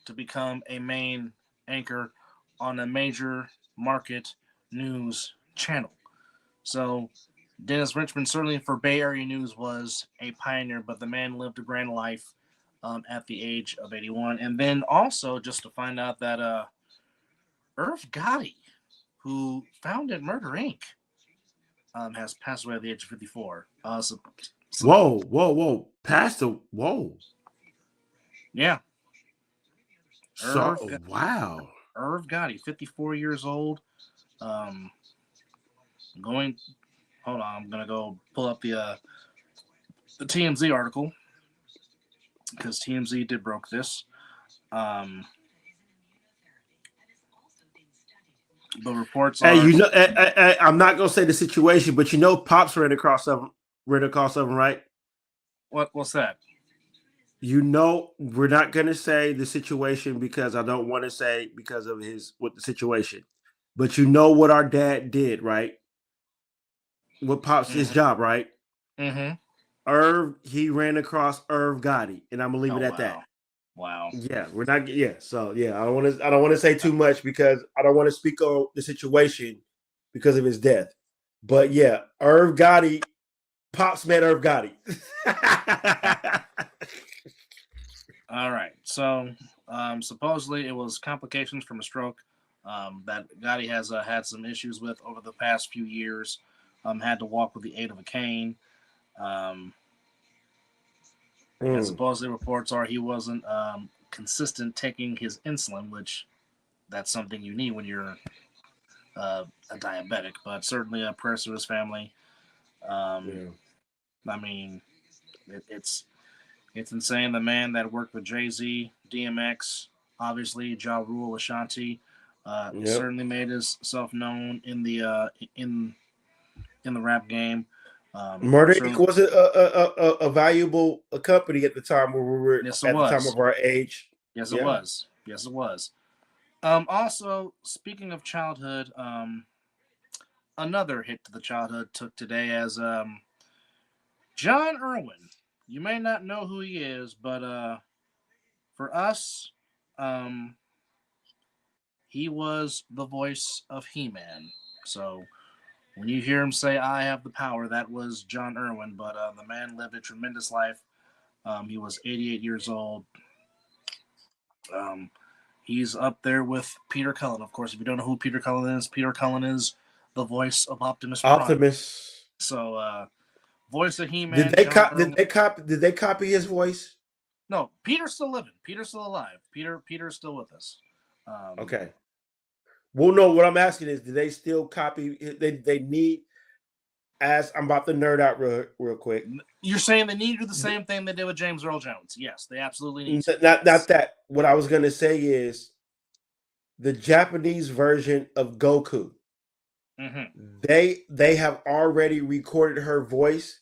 D: to become a main anchor on a major market news channel. So Dennis Richmond, certainly for Bay Area news, was a pioneer, but the man lived a grand life at the age of 81. And then also just to find out that Irv Gotti, who founded Murder Inc., has passed away at the age of 54.
C: Whoa. Whoa.
D: Yeah.
C: Wow.
D: Irv Gotti, 54 years old. Hold on, I'm going to go pull up the TMZ article because TMZ did broke this. The reports are...
C: Hey, I'm not going to say the situation, but Pops ran across something, right?
D: What's that?
C: We're not going to say the situation because I don't want to say because of the situation. But what our dad did, right? What Pops his job, right?
D: Mm-hmm.
C: Irv, he ran across Irv Gotti, and I'm gonna leave it at that.
D: Wow.
C: Yeah, we're not. Yeah, so yeah, I don't want to say too much because I don't want to speak on the situation because of his death. But yeah, Irv Gotti, Pops met Irv Gotti.
D: All right. So supposedly it was complications from a stroke that Gotti has had some issues with over the past few years. Had to walk with the aid of a cane. And supposedly reports are he wasn't consistent taking his insulin, which that's something you need when you're a diabetic. But certainly a prayer to his family. I mean, it's insane. The man that worked with Jay-Z, DMX, obviously Ja Rule, Ashanti, certainly made himself known in the rap game.
C: Murder Inc. was a valuable company at the time where we were at the time of our age.
D: Yes, it was. Yes, it was. Also, speaking of childhood, another hit to the childhood took today as John Irwin. You may not know who he is, but for us, he was the voice of He-Man. So when you hear him say, "I have the power," that was John Irwin. But the man lived a tremendous life. He was 88 years old. He's up there with Peter Cullen. Of course, if you don't know who Peter Cullen is the voice of Optimus Prime. So, voice of He-Man.
C: Did they copy his voice?
D: No, Peter's still living. Peter's still alive. Peter's still with us.
C: Okay. Well, no, what I'm asking is, do they still copy? They need, as I'm about to nerd out real quick.
D: You're saying they need to do the same thing they did with James Earl Jones. Yes, they absolutely need to.
C: Not that. What I was going to say is the Japanese version of Goku.
D: Mm-hmm.
C: They have already recorded her voice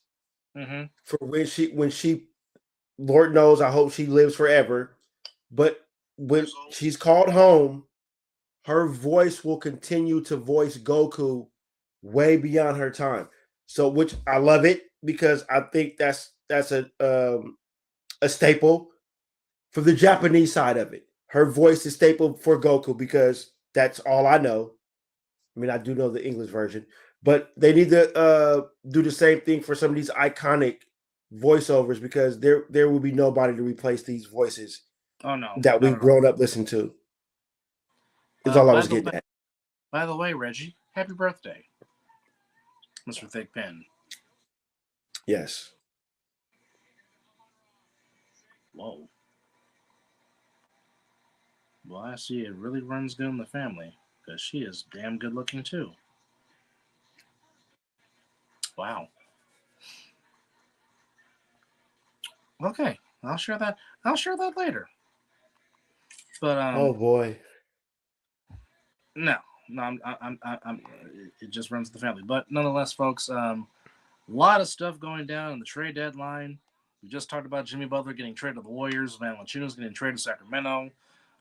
C: for when she, Lord knows, I hope she lives forever. But when she's called home, her voice will continue to voice Goku way beyond her time. So, which I love it because I think that's a staple for the Japanese side of it. Her voice is staple for Goku because that's all I know. I mean, I do know the English version, but they need to do the same thing for some of these iconic voiceovers because there will be nobody to replace these voices
D: Oh no,
C: that we've grown up listening to. Is all I was getting at.
D: By the way, Reggie, happy birthday, Mr. Thick Pen.
C: Yes.
D: Whoa. Well, I see it really runs good in the family because she is damn good looking too. Wow. Okay, I'll share that. I'll share that later. But
C: Oh boy.
D: No, it just runs the family. But nonetheless, folks, a lot of stuff going down in the trade deadline. We just talked about Jimmy Butler getting traded to the Warriors. Valanciunas getting traded to Sacramento.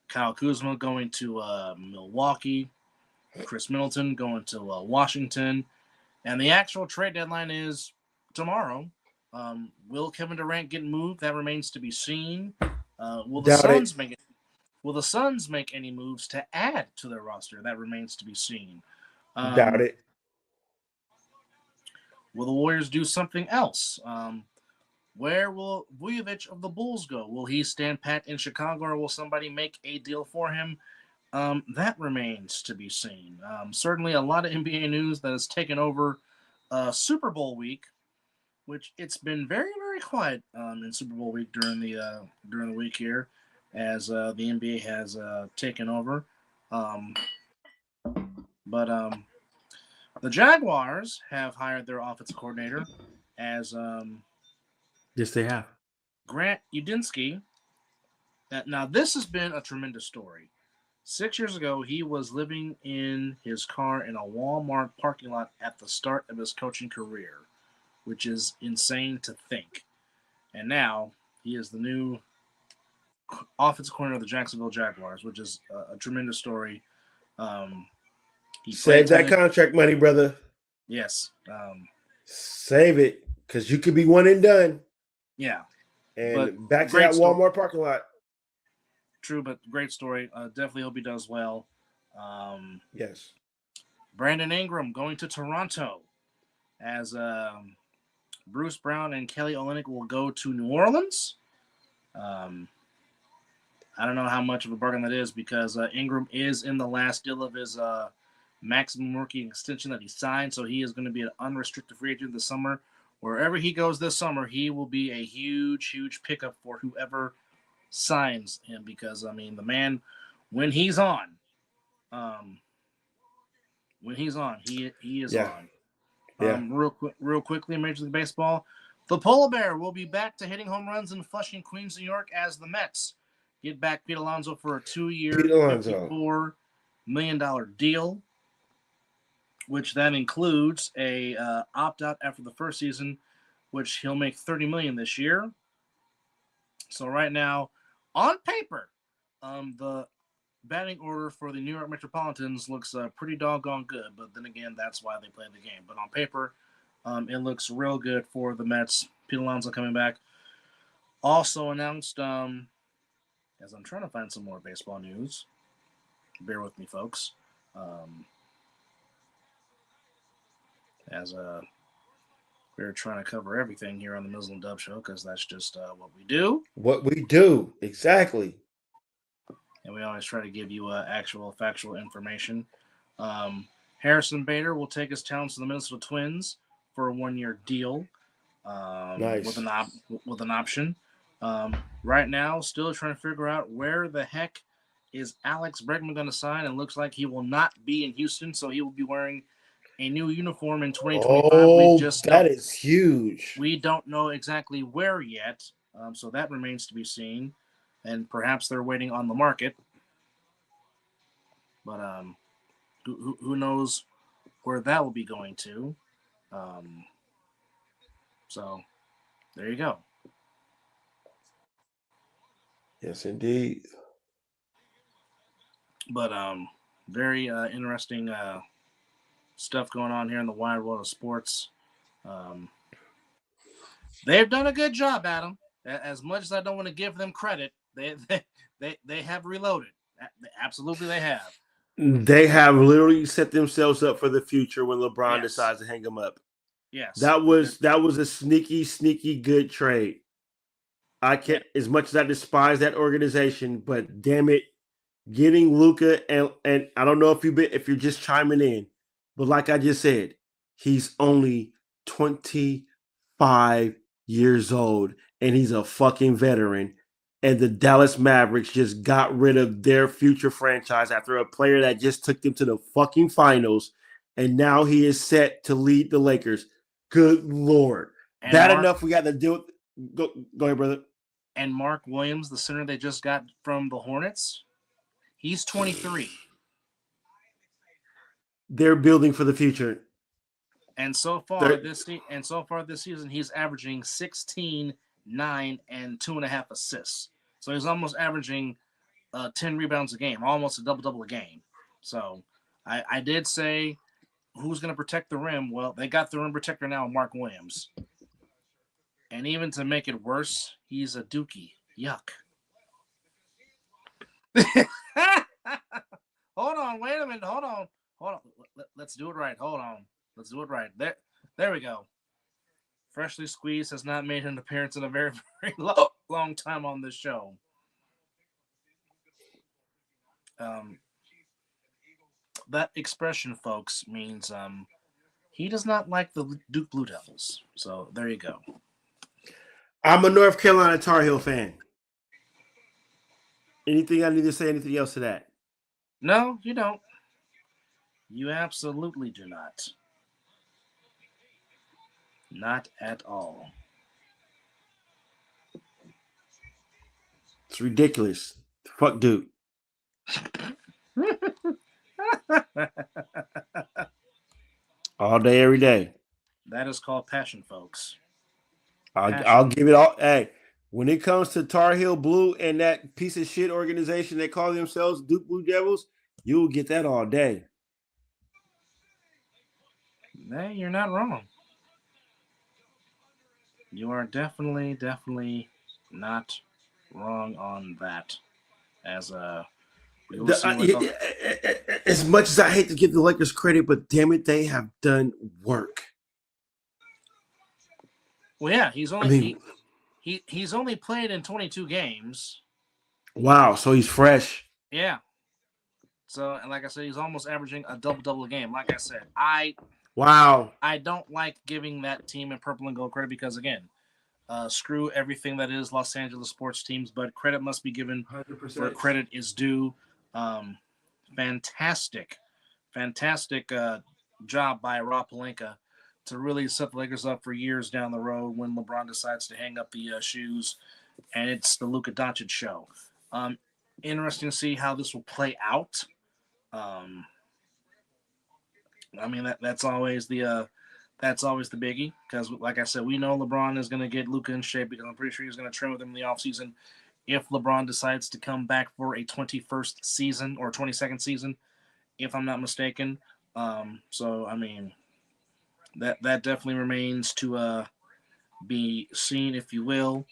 D: Kyle Kuzma going to Milwaukee. Chris Middleton going to Washington. And the actual trade deadline is tomorrow. Will Kevin Durant get moved? That remains to be seen. Will the Suns make it? Will the Suns make any moves to add to their roster? That remains to be seen.
C: Doubt it.
D: Will the Warriors do something else? Where will Vujovic of the Bulls go? Will he stand pat in Chicago, or will somebody make a deal for him? That remains to be seen. Certainly a lot of NBA news that has taken over Super Bowl week, which it's been very, very quiet in Super Bowl week during the week here, as the NBA has taken over. But the Jaguars have hired their offensive coordinator as
C: yes, they have.
D: Grant Udinski. Now, this has been a tremendous story. 6 years ago, he was living in his car in a Walmart parking lot at the start of his coaching career, which is insane to think. And now he is the new offensive coordinator of the Jacksonville Jaguars, which is a tremendous story. He
C: Save that contract money, brother.
D: Yes.
C: Save it, because you could be one and done.
D: Yeah.
C: And back to that Walmart parking lot.
D: True, but great story. Definitely hope he does well.
C: Yes.
D: Brandon Ingram going to Toronto as Bruce Brown and Kelly Olynyk will go to New Orleans. I don't know how much of a bargain that is because Ingram is in the last deal of his maximum rookie extension that he signed, so he is going to be an unrestricted free agent this summer. Wherever he goes this summer, he will be a huge, huge pickup for whoever signs him because, I mean, the man, when he's on, he is on.
C: Yeah.
D: Real quickly, Major League Baseball, the Polar Bear will be back to hitting home runs in Flushing, Queens, New York as the Mets get back Pete Alonso for a 2-year, $54 million deal, which then includes a opt-out after the first season, which he'll make $30 million this year. So right now, on paper, the batting order for the New York Metropolitans looks pretty doggone good. But then again, that's why they play the game. But on paper, it looks real good for the Mets. Pete Alonso coming back. Also announced, as I'm trying to find some more baseball news, bear with me, folks. As we're trying to cover everything here on the Mizzle and Dub Show because that's just what we do.
C: What we do, exactly.
D: And we always try to give you actual factual information. Harrison Bader will take his talents to the Minnesota Twins for a 1-year deal.
C: Nice.
D: With an option. Right now, still trying to figure out where the heck is Alex Bregman going to sign, and looks like he will not be in Houston, so he will be wearing a new uniform in 2025.
C: Oh, that is huge.
D: We don't know exactly where yet, so that remains to be seen, and perhaps they're waiting on the market. But who knows where that will be going to? So there you go.
C: Yes, indeed.
D: But very interesting stuff going on here in the wide world of sports. They've done a good job, Adam. As much as I don't want to give them credit, they have reloaded. Absolutely, they have.
C: They have literally set themselves up for the future when LeBron
D: Yes.
C: decides to hang them up.
D: Yes,
C: That was a sneaky good trade. I can't, as much as I despise that organization, but damn it, getting Luka and I don't know if you're just chiming in, but like I just said, he's only 25 years old and he's a fucking veteran. And the Dallas Mavericks just got rid of their future franchise after a player that just took them to the fucking finals. And now he is set to lead the Lakers. Good Lord.
D: And
C: Bad enough we got to deal with. Go ahead, brother.
D: And Mark Williams, the center they just got from the Hornets, he's 23.
C: They're building for the future.
D: And so far this season, he's averaging 16, 9, and 2.5 assists. So he's almost averaging 10 rebounds a game, almost a double-double a game. So I did say, who's going to protect the rim? Well, they got the rim protector now, Mark Williams. And even to make it worse, he's a dookie. Yuck. Hold on, wait a minute. Hold on. Let's do it right. Hold on. Let's do it right. There we go. Freshly Squeezed has not made an appearance in a very, very long time on this show. That expression, folks, means he does not like the Duke Blue Devils. So there you go.
C: I'm a North Carolina Tar Heel fan. Anything I need to say? Anything else to that?
D: No, you don't. You absolutely do not. Not at all.
C: It's ridiculous. Fuck Duke. All day, every day.
D: That is called passion, folks.
C: I'll give it all. Hey, when it comes to Tar Heel Blue and that piece of shit organization they call themselves Duke Blue Devils, you'll get that all day.
D: Hey, you're not wrong. You are definitely not wrong on that. As
C: as much as I hate to give the Lakers credit, but damn it, they have done work.
D: Well, yeah, he's only he's only played in 22 games.
C: Wow, so he's fresh.
D: Yeah. So, and like I said, he's almost averaging a double-double a game. Like I said, I don't like giving that team in purple and gold credit because, again, screw everything that is Los Angeles sports teams, but credit must be given
C: 100%.
D: where credit is due. Fantastic job by Rob Pelinka to really set the Lakers up for years down the road when LeBron decides to hang up the shoes, and it's the Luka Doncic show. Interesting to see how this will play out. I mean that's always the biggie because, like I said, we know LeBron is going to get Luka in shape because I'm pretty sure he's going to train with him in the offseason if LeBron decides to come back for a 21st season or 22nd season, if I'm not mistaken. So I mean, that definitely remains to be seen, if you will.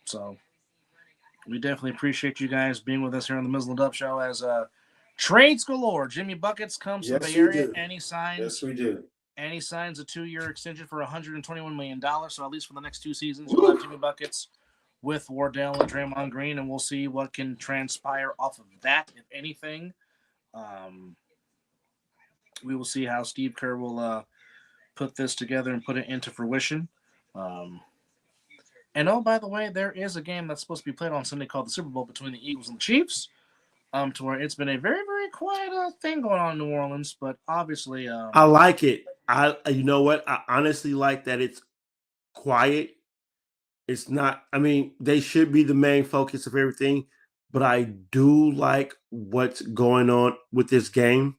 D: So we definitely appreciate you guys being with us here on the Mizzle and Dub Show as trades galore. Jimmy Buckets comes to the Bay Area and he signs.
C: Yes, we do.
D: And he signs a 2-year extension for $121 million. So at least for the next 2 seasons, we'll have Jimmy Buckets with Wardell and Draymond Green, and we'll see what can transpire off of that, if anything. We will see how Steve Kerr will put this together and put it into fruition. And oh, by the way, there is a game that's supposed to be played on Sunday called the Super Bowl between the Eagles and the Chiefs. To where it's been a very, very quiet thing going on in New Orleans, but obviously,
C: I like it. You know what? I honestly like that it's quiet. It's not. I mean, they should be the main focus of everything, but I do like what's going on with this game.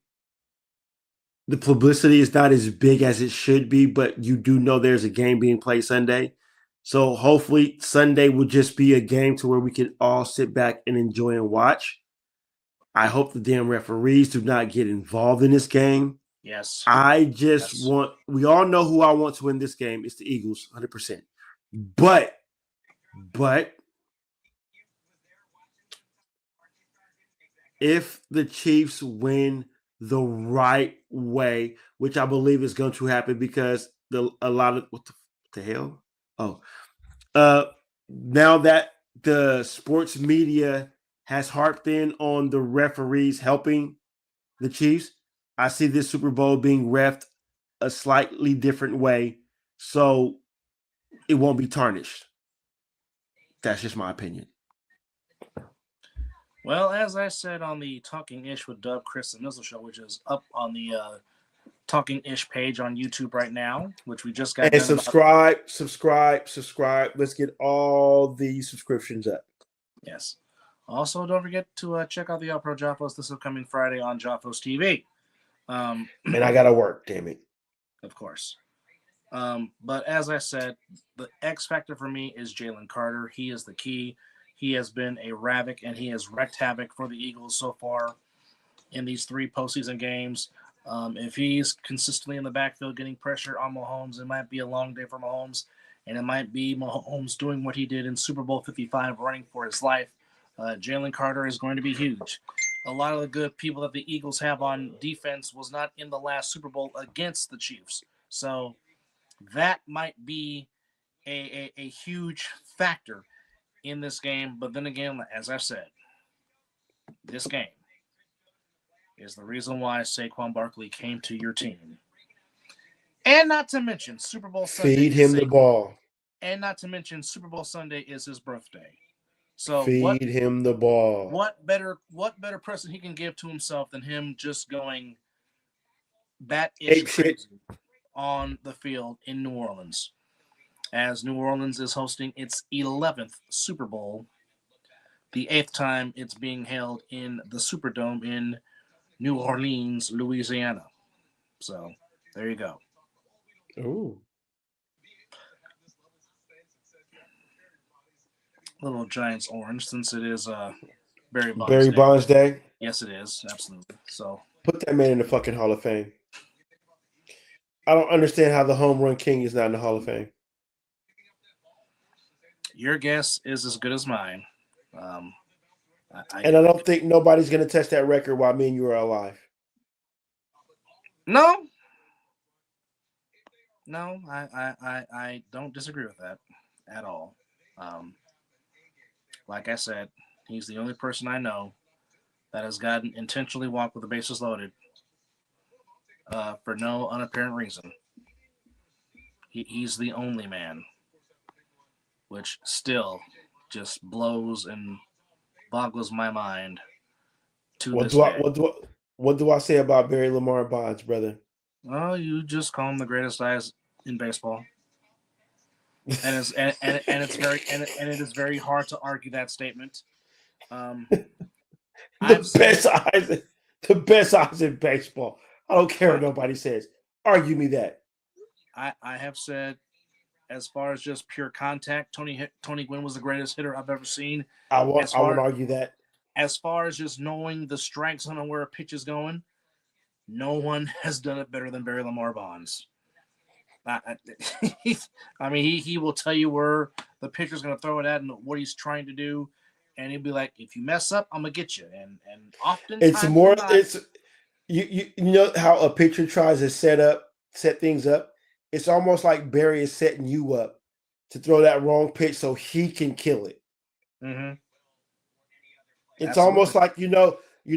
C: The publicity is not as big as it should be, but you do know there's a game being played Sunday. So hopefully Sunday will just be a game to where we can all sit back and enjoy and watch. I hope the damn referees do not get involved in this game.
D: Yes.
C: I just want, we all know who I want to win this game. It's the Eagles, 100%. But if the Chiefs win the right way, which I believe is going to happen because a lot of, what the hell? Oh, now that the sports media has harped in on the referees helping the Chiefs, I see this Super Bowl being reffed a slightly different way, so it won't be tarnished. That's just my opinion.
D: Well, as I said on the Talking Ish with Dub, Chris, and Mizzle show, which is up on the Talking Ish page on YouTube right now, which we just got.
C: And subscribe. Let's get all the subscriptions up.
D: Yes. Also, don't forget to check out the All Pro Joffos this upcoming Friday on Joffos TV.
C: And I gotta work, damn it.
D: Of course. But as I said, the X factor for me is Jalen Carter. He is the key. He has been a havoc, and he has wreaked havoc for the Eagles so far in these 3 postseason games. If he's consistently in the backfield getting pressure on Mahomes, it might be a long day for Mahomes, and it might be Mahomes doing what he did in Super Bowl 55, running for his life. Jalen Carter is going to be huge. A lot of the good people that the Eagles have on defense was not in the last Super Bowl against the Chiefs. So that might be a huge factor in this game. But then again, as I've said, this game is the reason why Saquon Barkley came to your team. And not to mention Super Bowl Sunday.
C: Feed him the ball.
D: And not to mention Super Bowl Sunday is his birthday. So
C: feed him the ball.
D: What better present he can give to himself than him just going bat-ish crazy on the field in New Orleans, as New Orleans is hosting its 11th Super Bowl, the 8th time it's being held in the Superdome in New Orleans, Louisiana. So there you go.
C: Ooh.
D: Little Giants orange, since it is Barry
C: Bonds Day.
D: Yes, it is. Absolutely. So
C: put that man in the fucking Hall of Fame. I don't understand how the home run king is not in the Hall of Fame.
D: Your guess is as good as mine.
C: I don't think nobody's going to test that record while me and you are alive.
D: No, I don't disagree with that at all. Like I said, he's the only person I know that has gotten intentionally walked with the bases loaded for no unapparent reason. He's the only man, which still just blows and boggles my mind to this day.
C: What do I say about Barry Lamar Bonds, brother?
D: Well, you just call him the greatest eyes in baseball. And it is very hard to argue that statement.
C: The best eyes in baseball. I don't care what nobody says. Argue me that.
D: I have said, as far as just pure contact, Tony Gwynn was the greatest hitter I've ever seen.
C: I won't argue that.
D: As far as just knowing the strike zone and where a pitch is going, no one has done it better than Barry Lamar Bonds. I mean, he will tell you where the pitcher's going to throw it at and what he's trying to do, and he'll be like, "If you mess up, I'm gonna get you." And often
C: you know how a pitcher tries to set things up. It's almost like Barry is setting you up to throw that wrong pitch so he can kill it.
D: Mm-hmm.
C: It's
D: Absolutely.
C: almost like you know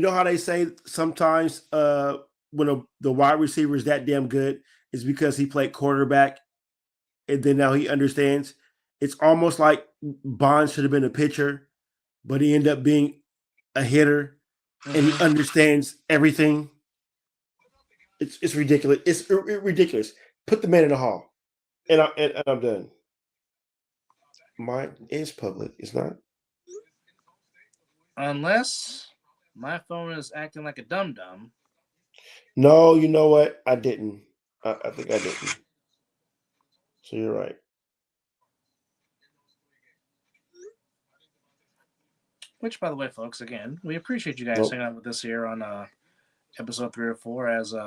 C: how they say sometimes when the wide receiver is that damn good. Is because he played quarterback and then now he understands. It's almost like Bonds should have been a pitcher, but he ended up being a hitter and he understands everything. It's ridiculous. It's ridiculous. Put the man in the hall. And I'm done. Mine is public. It's not.
D: Unless my phone is acting like a dum-dum.
C: No, you know what? I didn't. I think I didn't. So you're right.
D: Which, by the way, folks, again, we appreciate you guys hanging out with us here on episode 3 or 4 as we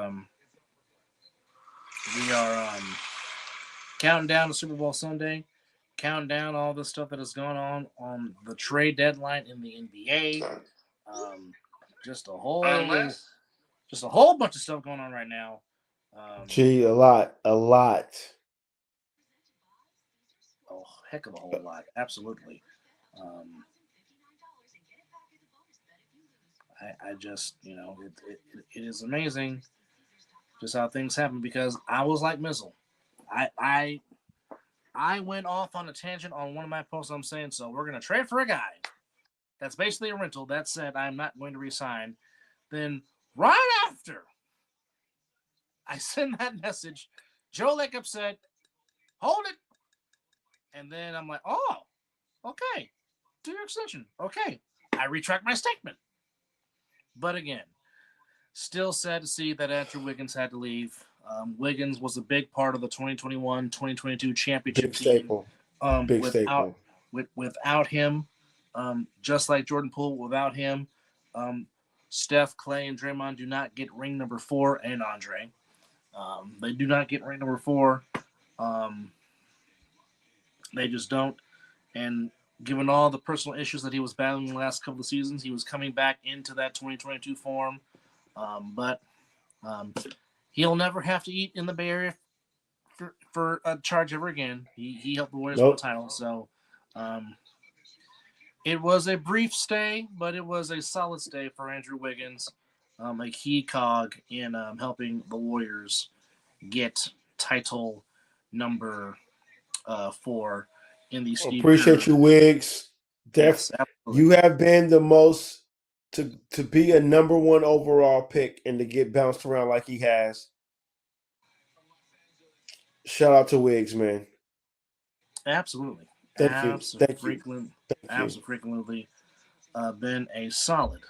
D: are counting down to Super Bowl Sunday, counting down all the stuff that has gone on the trade deadline in the NBA. Just a whole bunch of stuff going on right now.
C: Gee, a lot.
D: A heck of a whole lot, absolutely. I just, it is amazing just how things happen because I was like Mizzle. I went off on a tangent on one of my posts. I'm saying, so we're going to trade for a guy that's basically a rental. That said, I'm not going to resign. Then right after I send that message, Joe Lacob said, hold it. And then I'm like, oh, okay. Do your extension. Okay. I retract my statement. But again, still sad to see that Andrew Wiggins had to leave. Wiggins was a big part of the 2021-2022 championship team.
C: Big staple.
D: Without him, just like Jordan Poole, without him, Steph, Clay, and Draymond do not get ring number 4, and Andre. They do not get ring number 4. They just don't. And given all the personal issues that he was battling the last couple of seasons, he was coming back into that 2022 form. But he'll never have to eat in the Bay Area for a charge ever again. He helped the Warriors win the title. So it was a brief stay, but it was a solid stay for Andrew Wiggins, a key cog in helping the Warriors get title number 4 in the Steve
C: Appreciate
D: Kerr.
C: you, Wiggs.
D: Yes,
C: you have been the most to be a number 1 overall pick and to get bounced around like he has. Shout out to Wiggs, man.
D: Absolutely.
C: Thank you.
D: Absolutely. Been a solid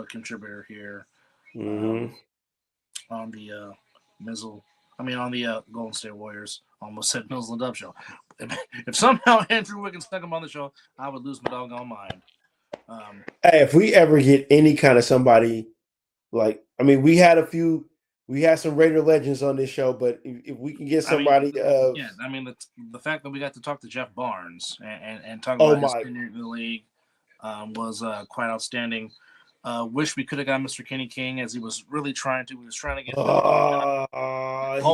D: contributor here on the Mizzle. On the Golden State Warriors. Almost said Mizzle and Dub show. If somehow Andrew Wiggins stuck him on the show, I would lose my doggone mind.
C: Hey, if we ever get any kind of somebody we had some Raider legends on this show, but if we can get somebody,
D: the fact that we got to talk to Jeff Barnes and talk about his tenure in the league was quite outstanding. Wish we could have got Mr. Kenny King as he was really trying to. He was trying to get.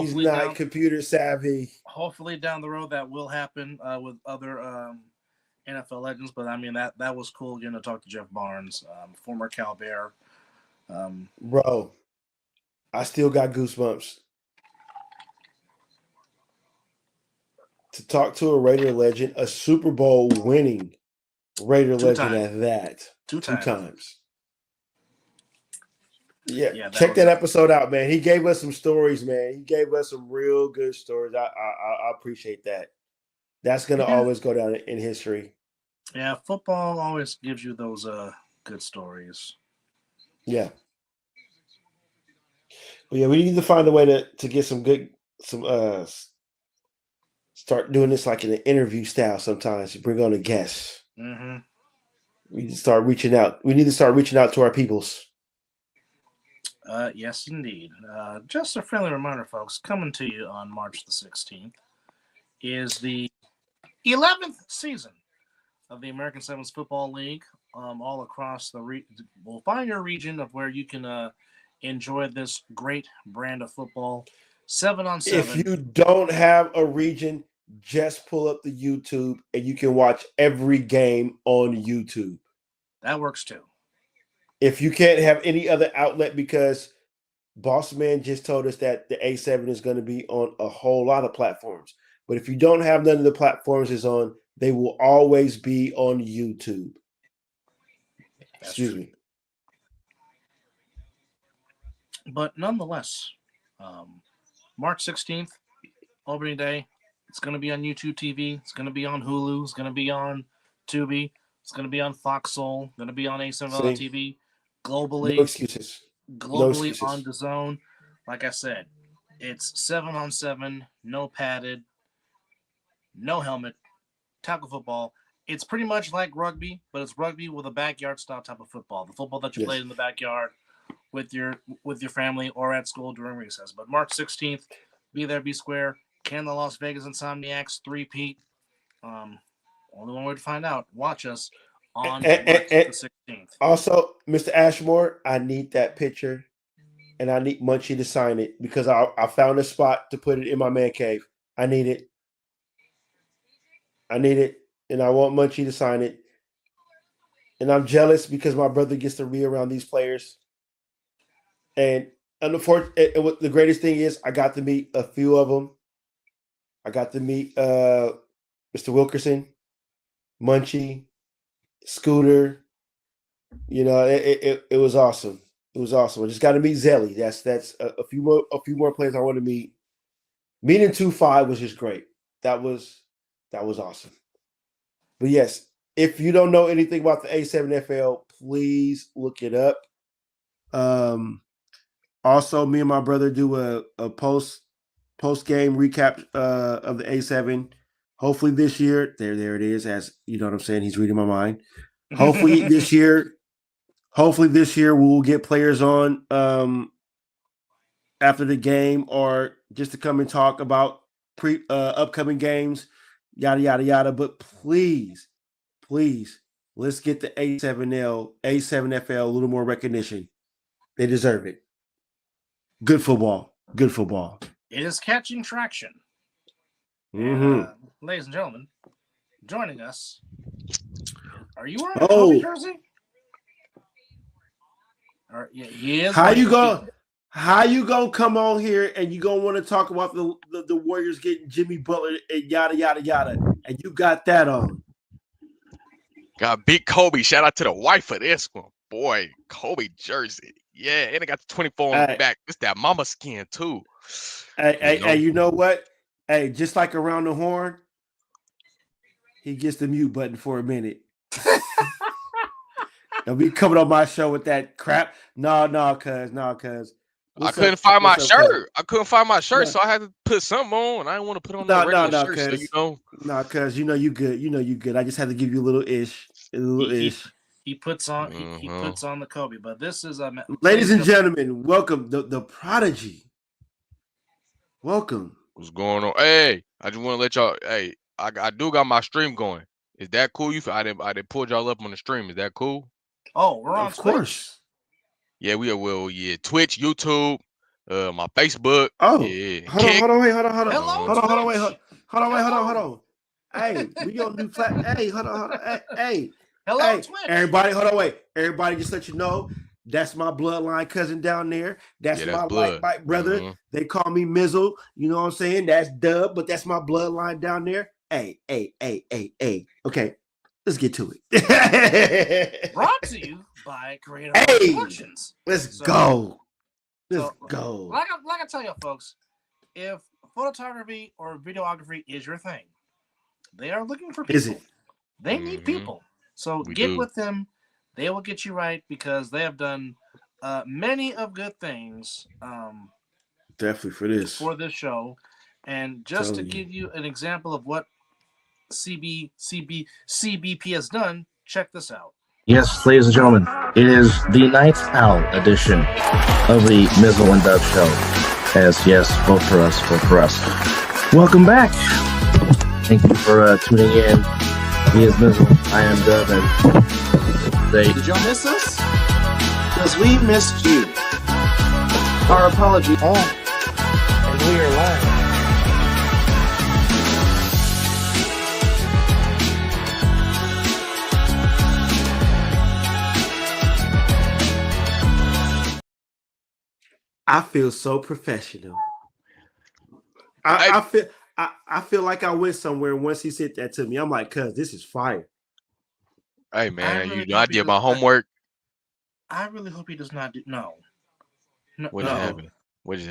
C: He's not computer savvy.
D: Hopefully, down the road that will happen with other NFL legends. But that was cool getting to talk to Jeff Barnes, former Cal Bear.
C: Bro, I still got goosebumps to talk to a Raider legend, a Super Bowl winning Raider legend at that. Two times. Yeah, check that episode out, man. He gave us some stories, man. He gave us some real good stories. I appreciate that. That's gonna always go down in history.
D: Yeah, football always gives you those good stories.
C: Yeah. Well, yeah, we need to find a way to get start doing this like in an interview style sometimes. Bring on a guest.
D: Mm-hmm.
C: We need to start reaching out. We need to start reaching out to our peoples.
D: Yes, indeed. Just a friendly reminder, folks, coming to you on March the 16th is the 11th season of the American Sevens Football League all across the region. We'll find your region of where you can enjoy this great brand of football. 7-on-7.
C: If you don't have a region, just pull up the YouTube and you can watch every game on YouTube.
D: That works too.
C: If you can't have any other outlet, because Boss Man just told us that the A7 is going to be on a whole lot of platforms. But if you don't have none of the platforms it's on, they will always be on YouTube. Excuse me.
D: But nonetheless, March 16th, opening day, it's going to be on YouTube TV. It's going to be on Hulu. It's going to be on Tubi. It's going to be on Fox Soul. Going to be on A7 TV. Globally.
C: No excuses.
D: Globally on DAZN. Like I said, it's 7-on-7, no padded, no helmet, tackle football, it's pretty much like rugby, but it's rugby with a backyard style type of football. The football that you played in the backyard with your family or at school during recess. But March 16th, be there, be square. Can the Las Vegas Insomniacs three-peat? Only one way to find out. Watch us on March the 16th.
C: Also, Mr. Ashmore, I need that picture, and I need Munchie to sign it because I found a spot to put it in my man cave. I need it. And I want Munchie to sign it. And I'm jealous because my brother gets to be around these players. And unfortunately, the greatest thing is I got to meet a few of them. I got to meet Mr. Wilkerson, Munchie, Scooter. You know, it was awesome. It was awesome. I just got to meet Zelly. That's a few more players I want to meet. Meeting 2-5 was just great. That was awesome. But yes, if you don't know anything about the A7FL, please look it up. Also, me and my brother do a post game recap of the A7. Hopefully this year, there it is. As you know what I'm saying, he's reading my mind. Hopefully this year we will get players on after the game or just to come and talk about upcoming games, yada yada yada. But please, let's get the A7FL a little more recognition. They deserve it. Good football.
D: It is catching traction.
C: Mm-hmm.
D: Ladies and gentlemen, joining us. Are you wearing a Kobe jersey? Yeah, he is. How
C: you gonna come on here and you gonna want to talk about the Warriors getting Jimmy Butler and yada yada yada, and you got that on?
E: Got big Kobe. Shout out to the wife of this one, boy. Kobe jersey, yeah, and it got the 24 on the back. It's that mama skin too.
C: Hey, you know what? Hey, just like around the horn, he gets the mute button for a minute. Don't be coming on my show with that crap. No, cuz.
E: I couldn't find my shirt. So I had to put something on. I didn't want to put on no regular shirt. So, you know.
C: No, cuz you know you good. I just had to give you a little ish.
D: He puts on he puts on the Kobe, but this is
C: ladies and gentlemen, welcome the prodigy. Welcome.
E: What's going on? Hey, I just want to let y'all. Hey, I do got my stream going. Is that cool? I didn't pull y'all up on the stream. Is that cool?
D: Oh, we're on
C: Twitch. Of course.
E: Yeah, we will. Yeah, Twitch, YouTube, my Facebook.
C: Oh,
E: yeah.
C: Hold on. Hey, we gonna do flat. Hey, hold on. Hey.
D: Hello, Twitch.
C: Everybody, hold on, wait. Everybody, just let you know. That's my bloodline cousin down there. That's my white brother. Mm-hmm. They call me Mizzle. You know what I'm saying? That's Dub, but that's my bloodline down there. Hey. Okay, let's get to it.
D: Brought to you by Creative Productions.
C: Let's go. Let's go.
D: Like I tell you, folks, if photography or videography is your thing, they are looking for people.
C: Is it?
D: They need people. So get with them. They will get you right because they have done many of good things.
C: Definitely for this
D: show. And just to give you an example of what CBP has done, check this out.
F: Yes, ladies and gentlemen, it is the Night Owl edition of the Mizzle and DUBS show. Yes, vote for us. Welcome back. Thank you for tuning in. He is Mizzle. I am Dub. And
G: did y'all miss us? Because we missed you. Our apology.
B: And we are live.
C: I feel so professional. I feel like I went somewhere once he said that to me. I'm like, cuz this is fire.
E: Hey man, I did my homework.
D: I really hope he does not do
E: What just happened? What just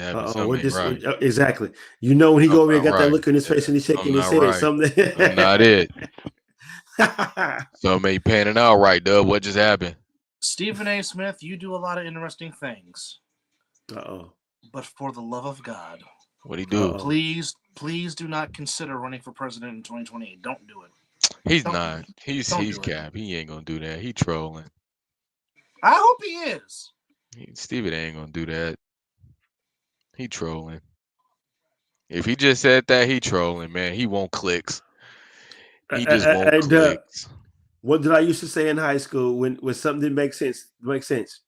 E: happened?
C: Exactly. You know when he go over and got that look in his face and he's shaking his head. Something.
E: I'm not it. Something ain't panning out right, Dub. What just happened?
D: Stephen A. Smith, you do a lot of interesting things. But for the love of God,
E: what'd he do?
D: Please do not consider running for president in 2028. Don't do it.
E: He's
D: Don't-
E: not. He's
D: don't do it.
E: cap. He ain't gonna do that. He trolling.
D: I hope he is.
E: Stevie ain't gonna do that. He trolling. If he just said that, he trolling, man. He won't clicks. He just won't
C: And
E: clicks.
C: what did I used to say in high school when something didn't make sense? Make sense.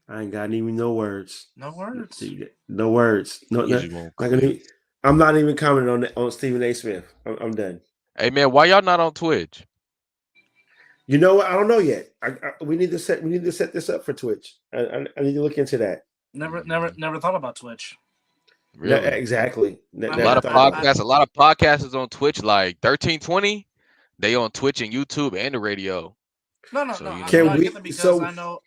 C: I ain't got even no words.
D: No words.
C: No words. No.
E: He just won't
C: Not gonna,
E: click.
C: I'm not even commenting on Stephen A. Smith. I'm done.
E: Hey man, why y'all not on Twitch?
C: You know what? I don't know yet. We need to set this up for Twitch. I need to look into that.
D: Never thought about Twitch.
E: Really?
C: Yeah, exactly.
E: A lot of podcasters on Twitch, like 1320. They on Twitch and YouTube and the radio.
D: No.
E: So, you
C: Can
E: know.
C: we?
D: Because I know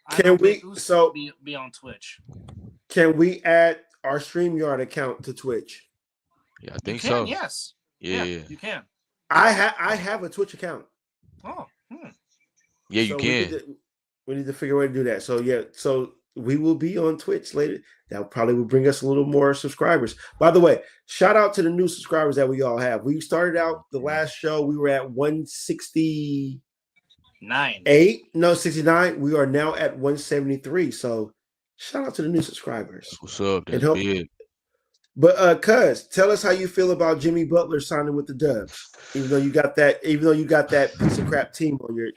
D: be on Twitch.
C: Can we add our StreamYard account to Twitch?
E: Yeah, I think
D: You can,
E: so.
D: yes.
E: Yeah.
D: You can.
C: I have a Twitch account.
D: Oh.
E: Yeah, you
C: So
E: can.
C: We need to figure out a way to do that. So yeah, so we will be on Twitch later. That probably will bring us a little more subscribers. By the way, shout out to the new subscribers that we all have. We started out the last show. We were at 168. No, 69. We are now at 173. So shout out to the new subscribers.
E: What's up? That's
C: And
E: big.
C: But Cuz, tell us how you feel about Jimmy Butler signing with the Dubs. Even though you got that piece of crap team on your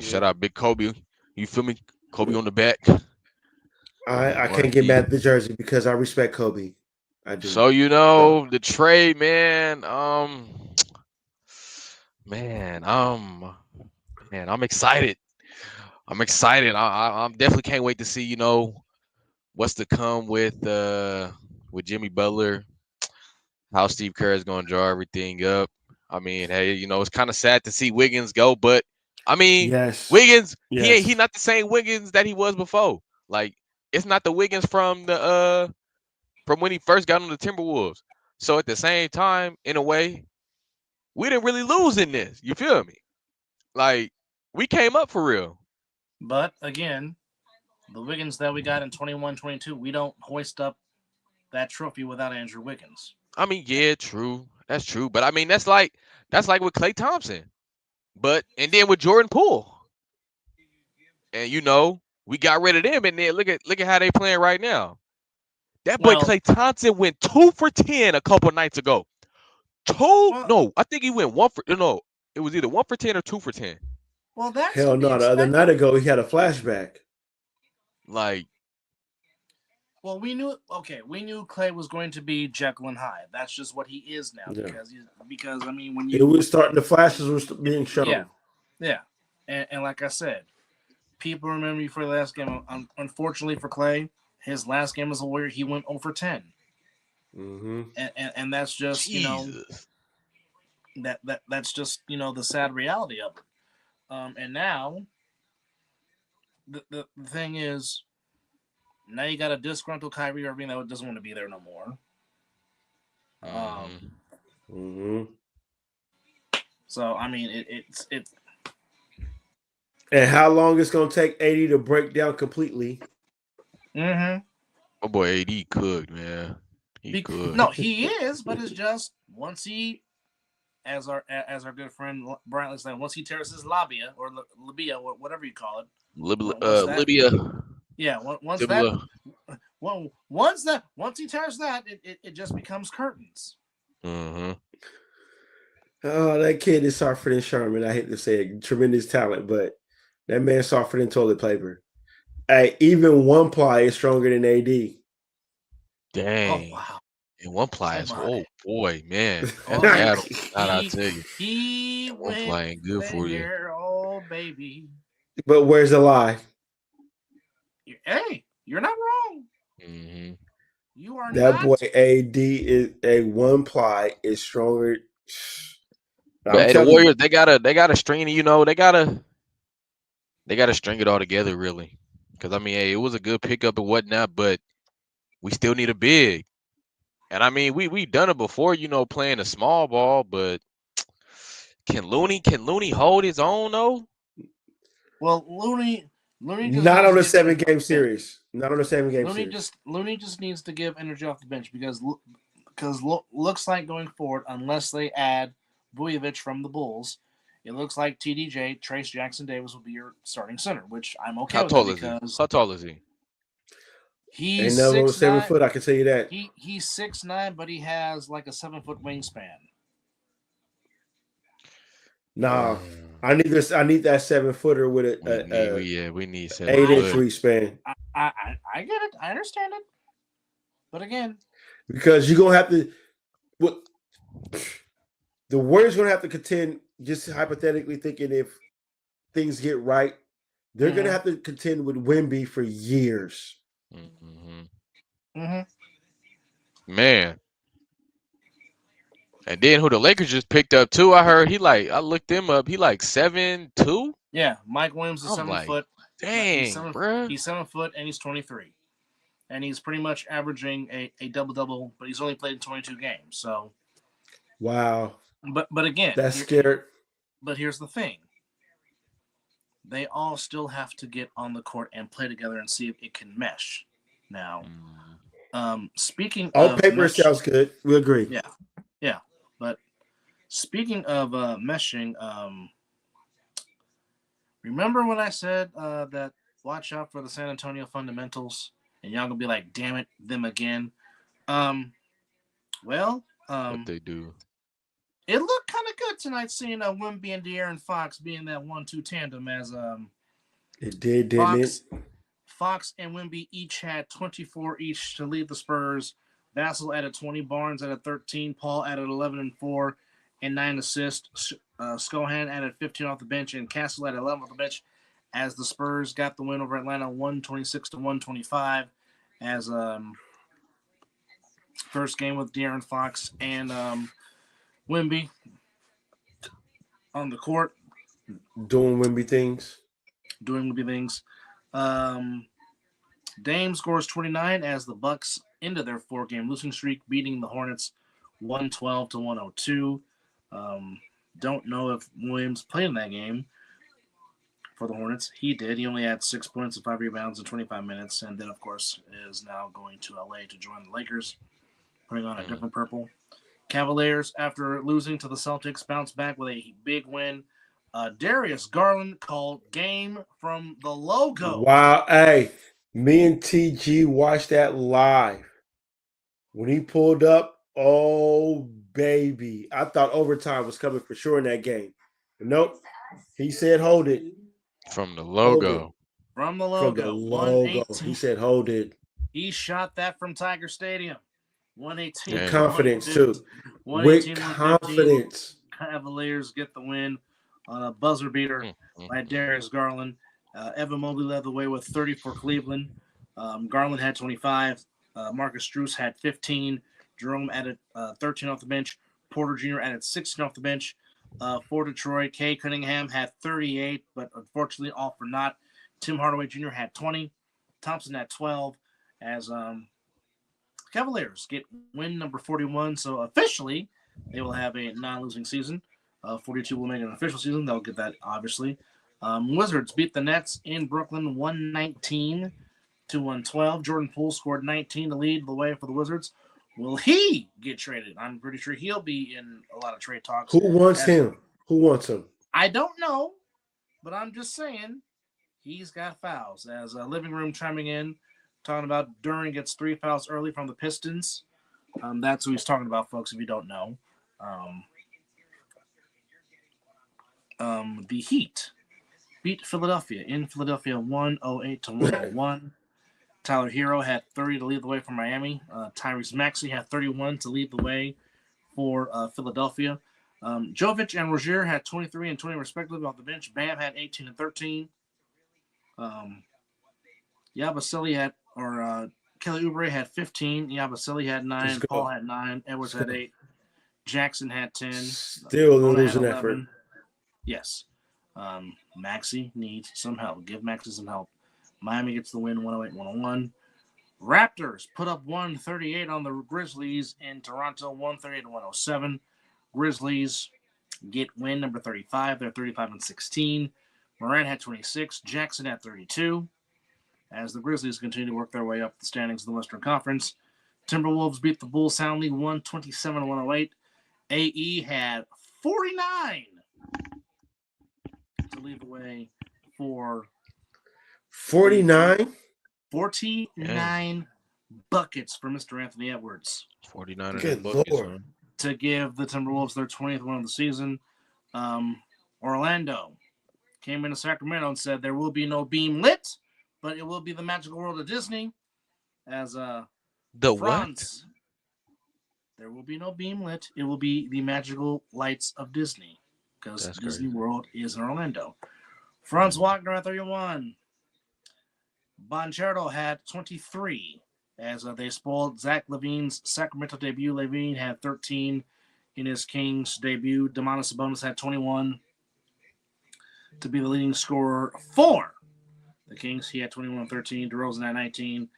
E: Shout out Big Kobe. You feel me? Kobe on the back.
C: I can't get mad at the jersey because I respect Kobe. I do.
E: So the trade, man. I'm excited. I'm excited. I'm definitely can't wait to see what's to come with Jimmy Butler. How Steve Kerr is going to draw everything up. I mean, hey, it's kind of sad to see Wiggins go, but I mean,
C: yes.
E: Wiggins,
C: yes.
E: he's not the same Wiggins that he was before. Like, it's not the Wiggins from when he first got on the Timberwolves. So at the same time, in a way, we didn't really lose in this. You feel me? Like, we came up for real.
D: But again, the Wiggins that we got in 21-22, we don't hoist up that trophy without Andrew Wiggins.
E: I mean, yeah, true. That's true. But I mean, that's like with Klay Thompson. And then with Jordan Poole. And we got rid of them, and then look at how they playing right now. That boy Klay Thompson went 2 for 10 a couple nights ago. I think he went 1 for it was either 1 for 10 or 2 for 10.
D: Well, that's
C: hell no. The other night ago, he had a flashback.
E: Like,
D: well, we knew Klay was going to be Jekyll and Hyde. That's just what he is now.
C: Yeah.
D: Because I mean,
C: it was starting, the flashes were being shown.
D: Yeah, and like I said, people remember you for the last game. Unfortunately for Klay, his last game as a Warrior, he went 0 for 10.
C: Mm-hmm.
D: And that's just
E: Jesus.
D: that's just the sad reality of it. And now the thing is, now you got a disgruntled Kyrie Irving that doesn't want to be there no more.
C: Mm-hmm.
D: So I mean, it's.
C: And how long it's gonna take AD to break down completely?
D: Mm-hmm.
E: Oh boy, AD could, man. He could.
D: No, he is, but it's just once he, as our good friend Brian was saying, once he tears his labia or labia, whatever you call it,
E: Libya.
D: Yeah, once he tears that, it just becomes curtains.
E: Mm-hmm.
C: Oh, that kid is softer than Sherman. I hate to say it, tremendous talent, but that man's softer than toilet paper. Hey, even one ply is stronger than AD.
E: Dang.
D: Oh, wow.
E: And one ply is, oh boy, man.
D: Oh,
E: I tell you.
D: He
E: one ply ain't good for you.
D: Oh, baby.
C: But where's the lie?
D: Hey, you're not wrong.
E: Mm-hmm.
D: You are
C: that
D: not.
C: Boy AD is a one ply is stronger.
E: But hey, the Warriors, they gotta string it, they gotta string it all together, really. Because I mean, hey, it was a good pickup and whatnot, but we still need a big. And I mean, we done it before, playing a small ball, but can Looney hold his own though?
D: Well, Looney
C: not on a 7-game series. Not on a 7-game series.
D: Looney just needs to give energy off the bench because looks like going forward, unless they add Vujovic from the Bulls, it looks like TDJ, Trace Jackson Davis, will be your starting center, which I'm okay
E: How
D: with
E: tall
D: that
E: is he?
D: because
E: How tall is he?
C: Ain't
D: he's
C: nothing wrong with 7
D: 6'9".
C: foot. I can tell you that.
D: He's 6'9", but he has like a 7-foot wingspan.
C: Nah, I need this. I need that 7 footer with
E: We need
C: 8 inch
E: 7 foot.
C: wingspan
D: I get it. I understand it. But again,
C: because you're gonna have to. What the Warriors gonna have to contend? Just hypothetically thinking, if things get right, they're gonna have to contend with Wemby for years.
E: Man. And then who the Lakers just picked up too? I heard I looked them up. He like 7'2".
D: Yeah, Mike Williams is 7 foot.
E: Dang, bruh.
D: He's 7 foot and he's 23, and he's pretty much averaging a double, but he's only played in 22 games. So,
C: wow.
D: But again,
C: that's scary.
D: But here's the thing: they all still have to get on the court and play together and see if it can mesh. Now, speaking
C: on
D: of
C: paper, it sounds good. We agree.
D: Yeah. But speaking of meshing, remember when I said that watch out for the San Antonio fundamentals, and y'all gonna be like, damn it, them again. What
E: they do?
D: It looked kind of good tonight, seeing Wemby and De'Aaron Fox being that 1-2 tandem. As
C: it did, didn't it?
D: Fox and Wemby each had 24 each to lead the Spurs. Vassell added 20, Barnes added 13, Paul added 11 and 4 and 9 assists. Scohan added 15 off the bench, and Castle added 11 off the bench as the Spurs got the win over Atlanta 126-125 as first game with De'Aaron Fox and Wemby on the court.
C: Doing Wemby things.
D: Dame scores 29 as the Bucks into their 4-game losing streak, beating the Hornets 112-102. Don't know if Williams played in that game for the Hornets. He did. He only had 6 points and 5 rebounds in 25 minutes, and then, of course, is now going to LA to join the Lakers, putting on a different purple. Cavaliers, after losing to the Celtics, bounced back with a big win. Darius Garland called game from the logo.
C: Wow. Hey, me and TG watched that live. When he pulled up, oh, baby. I thought overtime was coming for sure in that game. But nope. He said hold it.
E: From the logo.
D: From the logo.
C: 118. He said hold it.
D: He shot that from Tiger Stadium. 118.
C: With confidence, too. With confidence.
D: Cavaliers get the win on a buzzer beater by Darius Garland. Evan Mobley led the way with 30 for Cleveland. Garland had 25. Marcus Strus had 15. Jerome added 13 off the bench. Porter Jr. added 16 off the bench. For Detroit, Kay Cunningham had 38, but unfortunately all for naught. Tim Hardaway Jr. had 20. Thompson had 12 as Cavaliers get win number 41. So officially, they will have a non-losing season. 42 will make an official season. They'll get that, obviously. Wizards beat the Nets in Brooklyn 119-112. Jordan Poole scored 19 to lead the way for the Wizards. Will he get traded? I'm pretty sure he'll be in a lot of trade talks.
C: Who wants him? Who wants him?
D: I don't know, but I'm just saying he's got fouls. As a living room chiming in, talking about Duran gets 3 fouls early from the Pistons. That's who he's talking about, folks, if you don't know. The Heat beat Philadelphia in Philadelphia 108-101. Tyler Hero had 30 to lead the way for Miami. Tyrese Maxey had 31 to lead the way for Philadelphia. Jovic and Rozier had 23 and 20 respectively off the bench. Bam had 18 and 13. Yabusele had, Kelly Oubre had 15. Yabusele had 9. Paul had 9. Edwards had 8. Jackson had 10.
C: Still losing effort.
D: Yes. Maxey needs some help. Give Maxey some help. Miami gets the win 108-101. Raptors put up 138 on the Grizzlies in Toronto, 138-107. Grizzlies get win number 35. They're 35-16. Morant had 26. Jackson had 32. As the Grizzlies continue to work their way up the standings of the Western Conference. Timberwolves beat the Bulls soundly 127-108. AE had 49 to lead the way for
C: 49.
D: 49 buckets for Mr. Anthony Edwards
E: 49 of
C: Good
E: them buckets,
C: Lord.
E: man.
D: to give the Timberwolves their 20th win of the season. Orlando came into Sacramento and said there will be no beam lit, but it will be the magical world of Disney. As
E: The
D: France, there will be no beam lit. It will be the magical lights of Disney because
E: That's
D: Disney
E: crazy.
D: World is in Orlando. Franz Wagner at 31. Boncherto had 23 as they spoiled Zach LaVine's Sacramento debut. LaVine had 13 in his Kings debut. Domantas Sabonis had 21 to be the leading scorer for the Kings. He had 21 and 13. DeRozan had 19.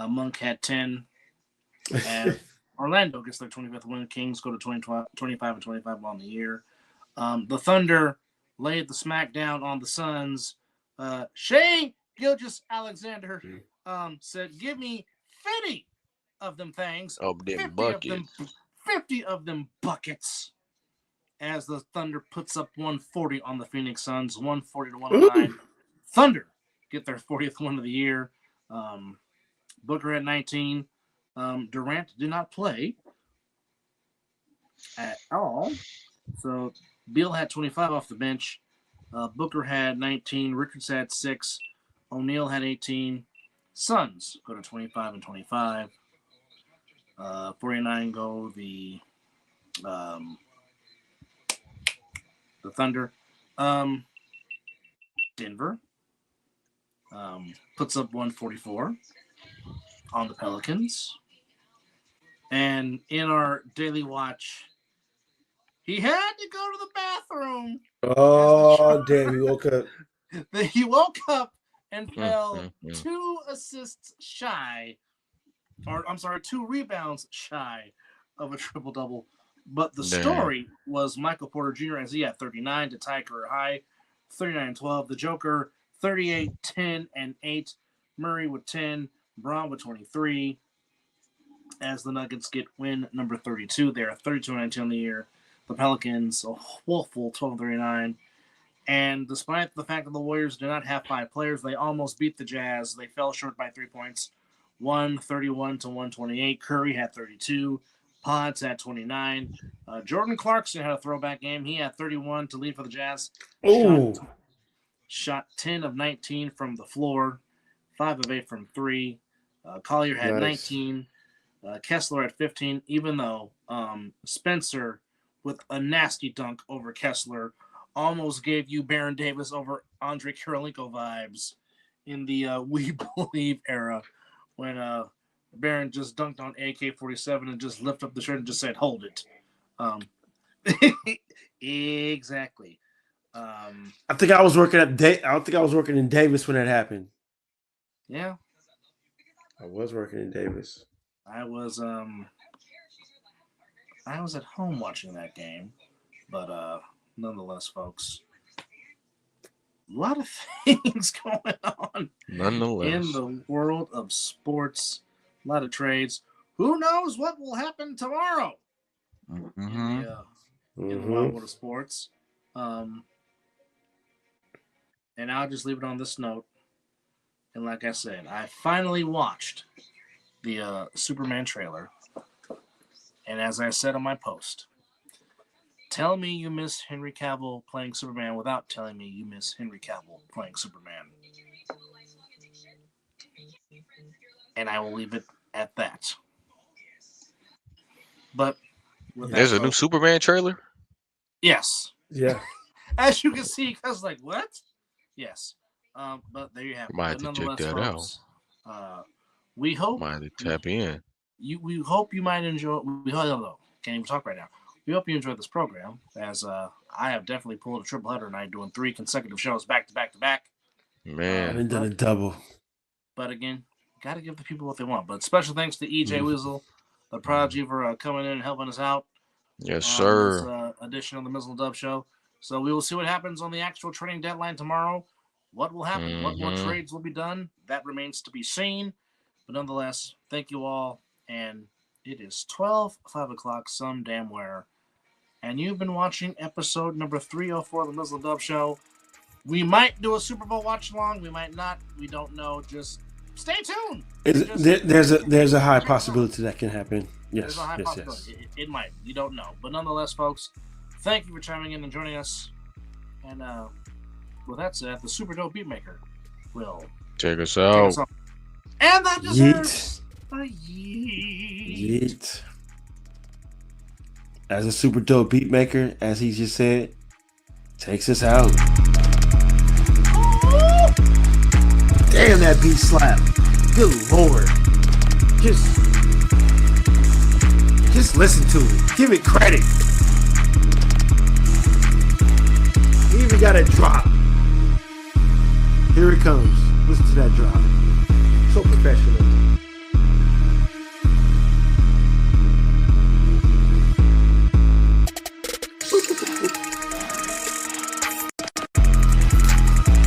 D: Monk had 10. And Orlando gets their 25th win. Kings go to 25 and 25 on the year. The Thunder laid the smackdown on the Suns. Shea Gilgeous-Alexander said, "Give me 50 of them things,
E: Oh, them
D: 50 of them buckets." As the Thunder puts up 140 on the Phoenix Suns, 140 to 109. Thunder get their 40th win of the year. Booker at 19. Durant did not play at all. So Beal had 25 off the bench. Booker had 19. Richards had 6. O'Neal had 18. Suns go to 25 and 25. 49 go the Thunder. Denver puts up 144 on the Pelicans. And in our daily watch, he had to go to the bathroom.
C: Oh, damn. He woke up.
D: He woke up and fell 2 assists shy. Or, I'm sorry, 2 rebounds shy of a triple-double. But the story was Michael Porter Jr. as he had 39 to tie career high, 39-12. The Joker, 38, 10, and 8. Murray with 10. Braun with 23. As the Nuggets get win number 32. They're 32-19 on the year. The Pelicans, a woeful 12-39. And despite the fact that the Warriors do not have 5 players, they almost beat the Jazz. They fell short by 3 points, 131 to 128. Curry had 32. Potts had 29. Jordan Clarkson had a throwback game. He had 31 to lead for the Jazz. Shot 10 of 19 from the floor, 5 of 8 from 3. Collier had 19. Kessler at 15, even though Spencer with a nasty dunk over Kessler almost gave you Baron Davis over Andre Karolinko vibes in the We Believe era when Baron just dunked on AK-47 and just lifted up the shirt and just said, "Hold it." Exactly.
C: I think I was working at I don't think I was working in Davis when that happened.
D: Yeah.
C: I was working in Davis.
D: I was at home watching that game, but nonetheless, folks, a lot of things going on in the world of sports. A lot of trades. Who knows what will happen tomorrow in the wild world of sports? And I'll just leave it on this note. And like I said, I finally watched the Superman trailer. And as I said on my post, tell me you miss Henry Cavill playing Superman without telling me you miss Henry Cavill playing Superman. And I will leave it at that. But
E: there's a new Superman trailer?
D: Yes.
C: Yeah.
D: As you can see, I was like, what? Yes. But there you have it.
E: Might have to check that
D: folks, we hope
E: might have to tap in.
D: We hope you might enjoy. Can't even talk right now. We hope you enjoyed this program, as I have definitely pulled a triple header tonight, doing 3 consecutive shows back to back to back.
E: Man,
C: I haven't done a double.
D: But again, got to give the people what they want. But special thanks to EJ Mizzle, the Prodigy, for coming in and helping us out.
E: Yes, sir.
D: This edition of the Mizzle and Dub Show. So we will see what happens on the actual trading deadline tomorrow. What will happen? What more trades will be done? That remains to be seen. But nonetheless, thank you all. And it is 5 o'clock some damn where. And you've been watching episode number 304 of the Mizzle and Dub Show. We might do a Super Bowl watch along. We might not. We don't know. Just stay tuned.
C: There's a high possibility that can happen. Yes,
D: There's a high
C: yes.
D: possibility. It might. You don't know. But nonetheless, folks, thank you for chiming in and joining us. And with that said, the Super Dope Beatmaker will
E: Take us
D: take
E: out.
D: us on. And that deserves a yeet.
C: Yeet. As a super dope beat maker, as he just said, takes us out. Damn, that beat slap. Good Lord. Just listen to it. Give it credit. He even got a drop. Here it comes. Listen to that drop. So professional.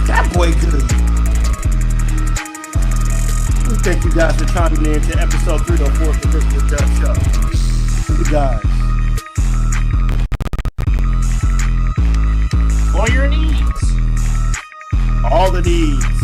C: That boy good. Thank you guys for chiming in to episode 304 of the Mizzle Dub Show. You guys.
D: For your needs.
C: All the needs.